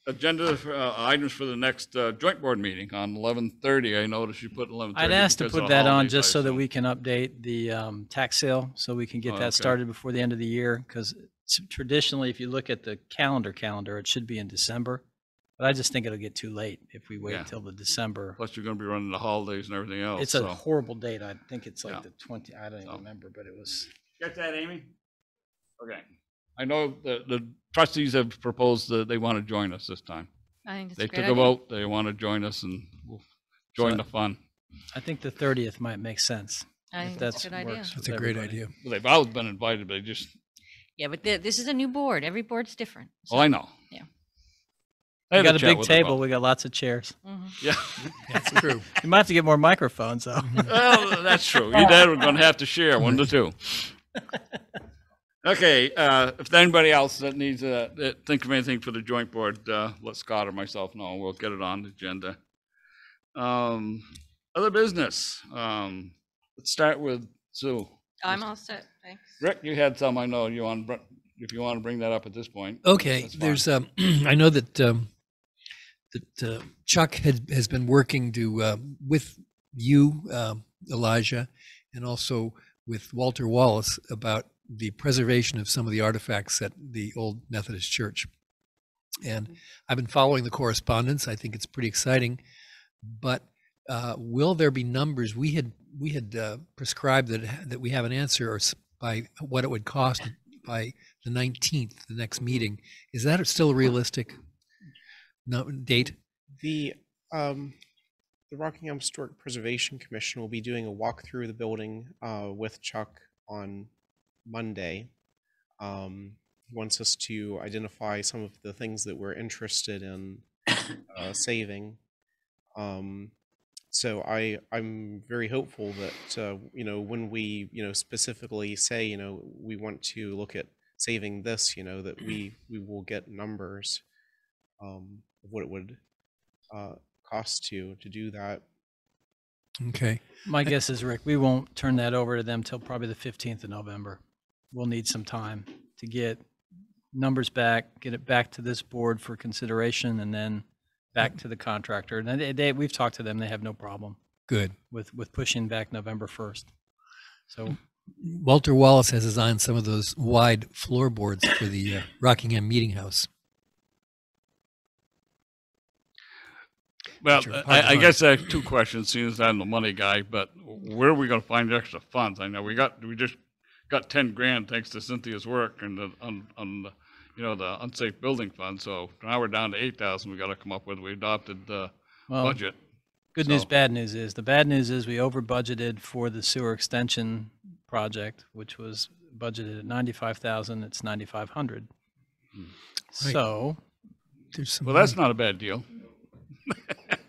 agenda for, items for the next joint board meeting on 11:30. I noticed you put 11:30. I'd asked to because put of that on holidays, just I so that assume. we can update the tax sale, so we can get Oh, that okay. started before the end of the year. Because traditionally, if you look at the calendar, it should be in December. But I just think it'll get too late if we wait Yeah. until the December. Plus, you're going to be running the holidays and everything else. It's a so. horrible date. I think it's like Yeah. the 20. I don't even So. remember, but it was. Get that, Amy? Okay. I know the trustees have proposed that they want to join us this time. I think it's They a great took a idea. vote. They want to join us and we'll join So- the fun. I think the 30th might make sense. I if think that's a that good idea. works That's with a great everybody. idea. Well, they've always been invited, but they just, Yeah, but this is a new board. Every board's different. oh, I know. Yeah. I We had got a chat big with her table. about- We got lots of chairs. Yeah. That's true. You might have to get more microphones, though. Well, that's true. You dad we're going to have to share 1 to 2. Okay, if anybody else that needs think of anything for the joint board, let Scott or myself know. We'll get it on the agenda. Other business. Let's start with Sue. I'm all set. Thanks. Rick, you had some. I know you want. If you want to bring that up at this point. Okay, that's fine. there's I know that Chuck has been working to with you, Elijah, and also with Walter Wallace about the preservation of some of the artifacts at the old Methodist Church. And I've been following the correspondence. I think it's pretty exciting. But will there be numbers? We we had prescribed that we have an answer by what it would cost by the 19th, the next meeting. Is that still a realistic date? The Rockingham Historic Preservation Commission will be doing a walkthrough of the building with Chuck on Monday. He wants us to identify some of the things that we're interested in saving. So I'm very hopeful that when we specifically say we want to look at saving this, that we will get numbers of what it would cost to do that. Okay. My guess is, Rick, we won't turn that over to them till probably the 15th of November. We'll need some time to get numbers back, get it back to this board for consideration, and then back to the contractor. And we've talked to them. They have no problem. Good. With pushing back November 1st. So Walter Wallace has designed some of those wide floorboards for the Rockingham Meeting House. Well, I guess I have two questions, seeing as I'm the money guy, but where are we going to find extra funds? I know we just got 10 grand thanks to Cynthia's work and on the unsafe building fund. So now we're down to 8,000. We got to come up with. We adopted the budget. Good news, bad news is the bad news is we over budgeted for the sewer extension project, which was budgeted at 95,000. It's 9,500. Right. So there's some that's not a bad deal.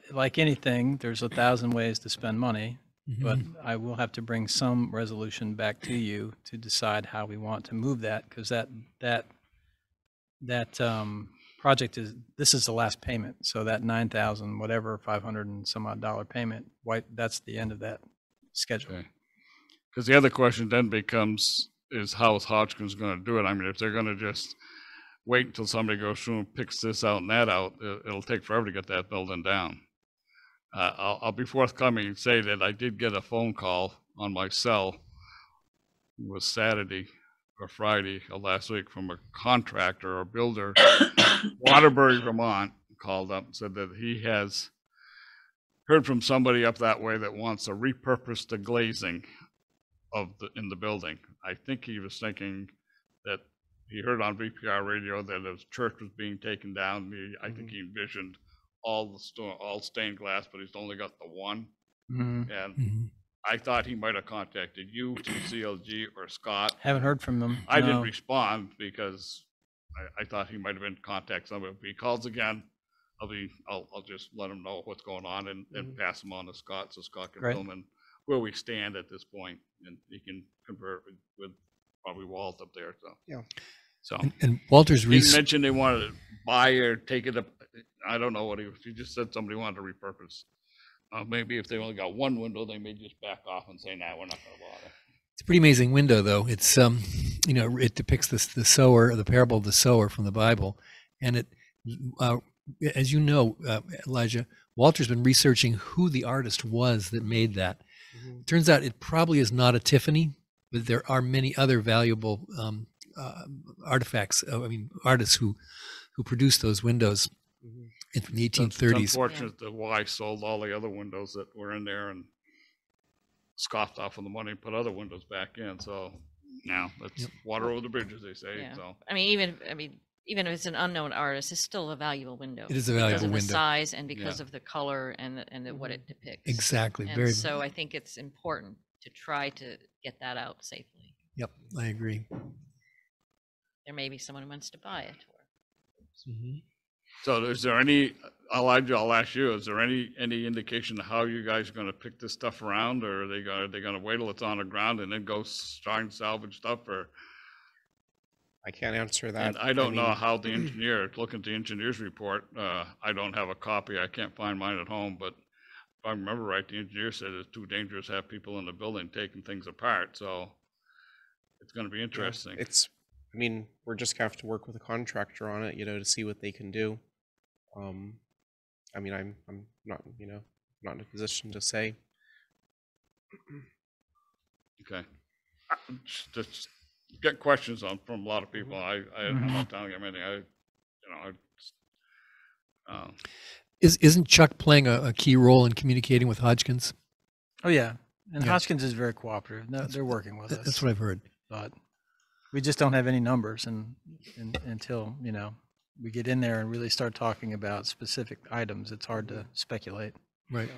Like anything, there's 1,000 ways to spend money, but I will have to bring some resolution back to you to decide how we want to move that, because that project this is the last payment. So that 9,000, whatever, 500 and some odd dollar payment, that's the end of that schedule. Okay. Because the other question then becomes is how is Hodgkins going to do it? I mean, if they're going to just wait until somebody goes through and picks this out and that out, it'll take forever to get that building down. I'll be forthcoming and say that I did get a phone call on my cell. It was Saturday or Friday of last week from a contractor or builder, Waterbury, Vermont, called up and said that he has heard from somebody up that way that wants to repurpose the glazing in the building. I think he was thinking that he heard on VPR radio that his church was being taken down. I think he envisioned all stained glass, but he's only got the one. And I thought he might have contacted you, TCLG, or Scott. Haven't heard from him. I didn't respond because I thought he might have been in contact somebody. If he calls again, I'll just let him know what's going on and pass him on to Scott, so Scott can fill him in where we stand at this point, and he can convert with probably Walt up there. So yeah. So and Walter's he mentioned they wanted to buy or take it up. I don't know what he just said. Somebody wanted to repurpose. Maybe if they only got one window, they may just back off and say, "Nah, we're not going to bother." It's a pretty amazing window, though. It's it depicts the sower, the parable of the sower from the Bible, and it, as you know, Elijah, Walter's been researching who the artist was that made that. It turns out it probably is not a Tiffany, but there are many other valuable artifacts. Artists who produced those windows in the 1830s. It's unfortunate that Y sold all the other windows that were in there and scoffed off on the money and put other windows back in. So now let's water over the bridge, as they say. Yeah. So even if it's an unknown artist, it's still a valuable window. It is a valuable window. Because of the size and because of the color and what it depicts. Exactly. And so I think it's important to try to get that out safely. Yep, I agree. There may be someone who wants to buy it. So is there any, Elijah, I'll ask you, is there any indication of how you guys are going to pick this stuff around, or are they going to wait till it's on the ground and then go try and salvage stuff, or? I can't answer that. And I don't know how the engineer, looking at the engineer's report, I don't have a copy. I can't find mine at home, but if I remember right, the engineer said it's too dangerous to have people in the building taking things apart. So it's going to be interesting. We're just going to have to work with a contractor on it, to see what they can do. I'm not, not in a position to say. Okay. Just get questions from a lot of people. I'm not telling them anything. Isn't Chuck playing a key role in communicating with Hodgkins? Oh yeah, And Yeah. Hoskins is very cooperative. No, they're working with us. That's what I've heard. But we just don't have any numbers, and until we get in there and really start talking about specific items, it's hard to speculate. Right.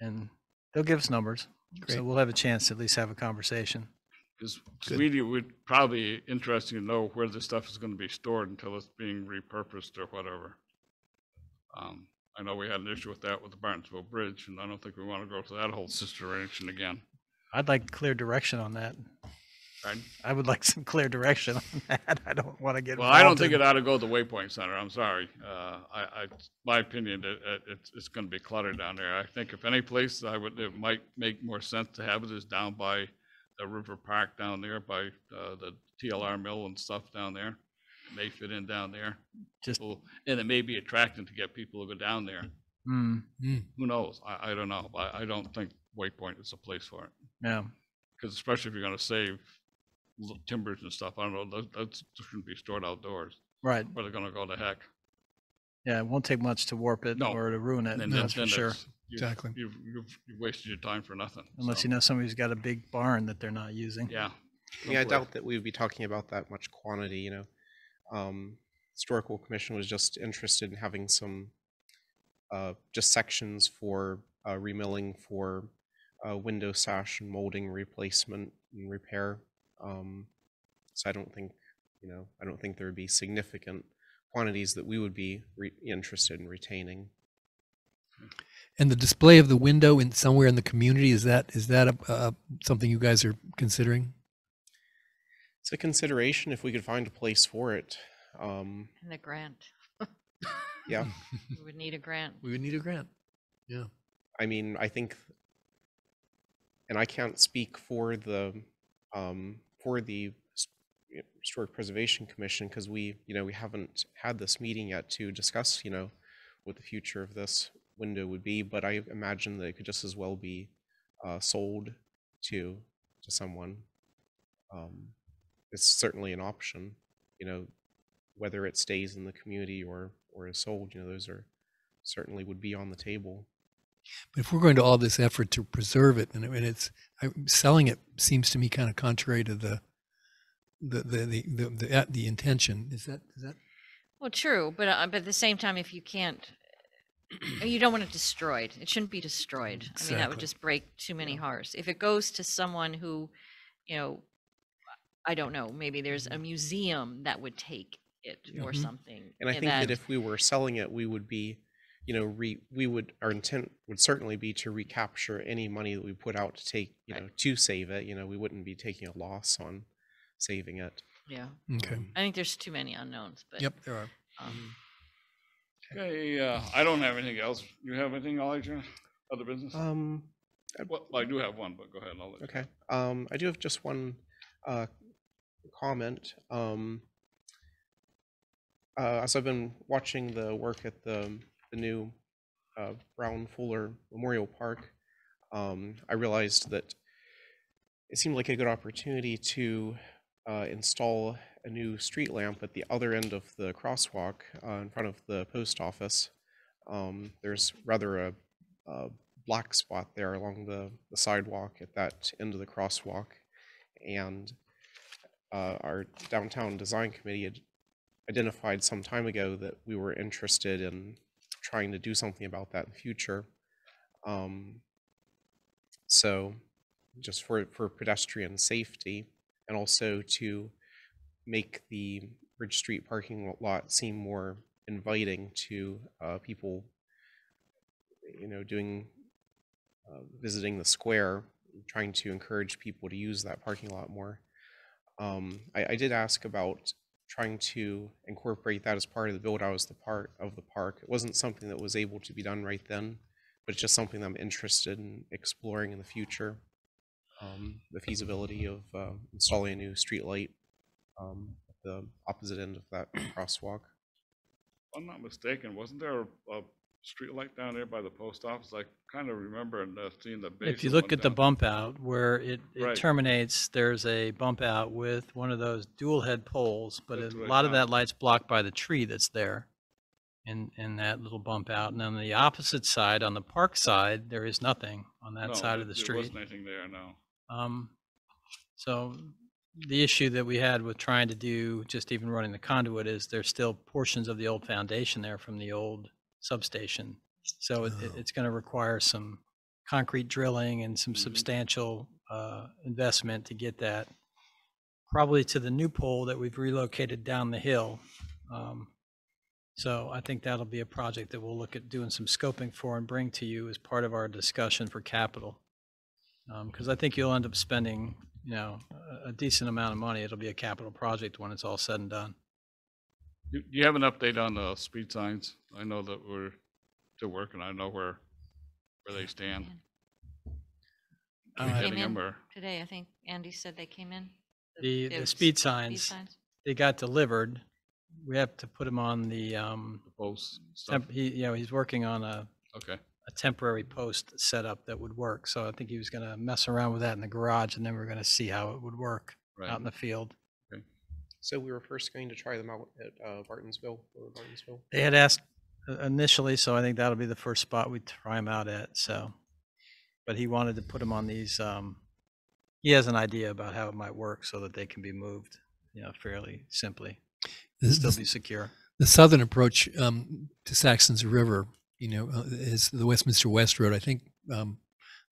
And they'll give us numbers, Great. so we'll have a chance to at least have a conversation. Because Good. we would probably interesting to know where this stuff is going to be stored until it's being repurposed or whatever. I know we had an issue with that with the Barnesville Bridge, and I don't think we want to go through that whole situation again. I'd like clear direction on that. Right? I would like some clear direction on that. I don't want to get Well, I don't involved think in- it ought to go to the Waypoint Center. I'm sorry. My opinion, it's going to be cluttered down there. I think if any place it might make more sense to have it is down by the River Park down there, by the TLR mill and stuff down there. It may fit in down there. Just- And it may be attracting to get people to go down there. Mm, Who knows? I don't know. I don't think Waypoint is a place for it. yeah. Because especially if you're going to save timbers and stuff, I don't know, that shouldn't be stored outdoors. Right. Where they're going to go to heck. Yeah, it won't take much to warp it No. or to ruin it. And That's for sure. Exactly. You've wasted your time for nothing. Unless so, somebody's got a big barn that they're not using. Yeah. Yeah, I doubt that we would be talking about that much quantity, Historical Commission was just interested in having some just sections for remilling for window sash and molding replacement and repair. So I don't think there would be significant quantities that we would be interested in retaining. And the display of the window in somewhere in the community, is that something you guys are considering? It's a consideration if we could find a place for it. And the grant. Yeah. We would need a grant. We would need a grant. Yeah. I mean, I think, and I can't speak for the Historic Preservation Commission because we haven't had this meeting yet to discuss, what the future of this window would be. But I imagine that it could just as well be sold to someone. It's certainly an option, whether it stays in the community or is sold. Those are certainly would be on the table. But if we're going to all this effort to preserve it, and it's selling it seems to me kind of contrary to the intention. Is that? Well, true, but at the same time, if you can't, you don't want it destroyed. It shouldn't be destroyed. I mean, that would Exactly. just break too many hearts. If it goes to someone who, I don't know, maybe there's a museum that would take it or something. And I think that if we were selling it, we would be, our intent would certainly be to recapture any money that we put out to take, to save it. We wouldn't be taking a loss on saving it. Yeah. Okay. I think there's too many unknowns, but. Yep, there are. Okay, I don't have anything else. You have anything, Elijah? Other business? Well, I do have one, but go ahead. I'll let you Okay. I do have just one comment. As I've been watching the work at the new Brown Fuller Memorial Park, I realized that it seemed like a good opportunity to install a new street lamp at the other end of the crosswalk in front of the post office. There's rather a black spot there along the sidewalk at that end of the crosswalk, and our downtown design committee had identified some time ago that we were interested in trying to do something about that in the future. So just for pedestrian safety, and also to make the Bridge Street parking lot seem more inviting to people, doing visiting the square, trying to encourage people to use that parking lot more. I did ask about trying to incorporate that as part of the build out as the part of the park. It wasn't something that was able to be done right then, but it's just something that I'm interested in exploring in the future. The feasibility of installing a new street light at the opposite end of that crosswalk. If I'm not mistaken, wasn't there a street light down there by the post office? I kind of remember seeing the base. If you of look one at the down- bump out where it Right. terminates, there's a bump out with one of those dual head poles, but That's a what I lot of thought. that light's blocked by the tree that's there in that little bump out. And on the opposite side, on the park side, there is nothing on that No, side of the there street. wasn't anything there, no. So the issue that we had with trying to do, just even running the conduit, is there's still portions of the old foundation there from the old substation. So it's going to require some concrete drilling and some substantial investment to get that probably to the new pole that we've relocated down the hill. So I think that'll be a project that we'll look at doing some scoping for and bring to you as part of our discussion for capital. Because I think you'll end up spending, a decent amount of money. It'll be a capital project when it's all said and done. Do you have an update on the speed signs? I know that we're still working. I know where they stand. They Getting came in them or- today, I think Andy said they came in. The speed signs, they got delivered. We have to put them on the, Posts, stuff. he's working on Okay. a temporary post setup that would work. So I think he was going to mess around with that in the garage, and then we're going to see how it would work Right. out in the field. So we were first going to try them out at Bartonsville. They had asked initially, so I think that'll be the first spot we try them out at. So, but he wanted to put them on these. He has an idea about how it might work so that they can be moved, fairly simply, still be secure. The southern approach to Saxon's River, is the Westminster West Road. I think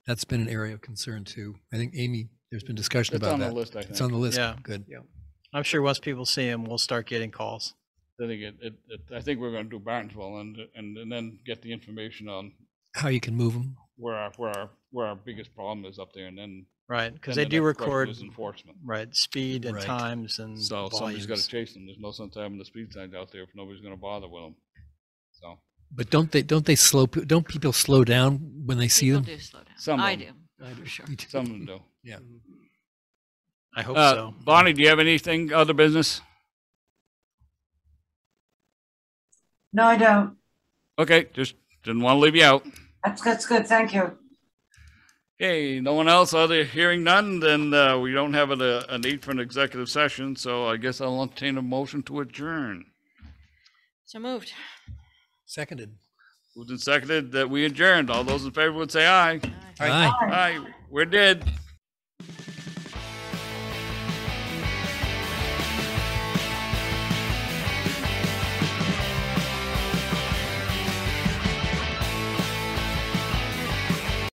that's been an area of concern too. I think Amy, there's been discussion about that. It's on the list, I think. It's on the list. Yeah. Good. Yeah. I'm sure once people see him, we'll start getting calls. I think I think we're going to do Bartonsville and then get the information on How you can move them. where our biggest problem is up there, and then Right, because then they the do next question record is enforcement. right speed and Right. times and So somebody's got to volumes. chase them. There's no sense having the speed signs out there if nobody's going to bother with them. So But don't people slow down when they see People them? do slow down. Some of I them. do, for sure. some of them do. Yeah. I hope so. Bonnie, do you have anything other business? No, I don't. Okay, just didn't want to leave you out. That's good. Thank you. Okay, no one else, hearing none, then we don't have a need for an executive session, so I guess I'll entertain a motion to adjourn. So moved. Seconded. Moved and seconded that we adjourned. All those in favor would say aye. Aye. Aye, we're dead.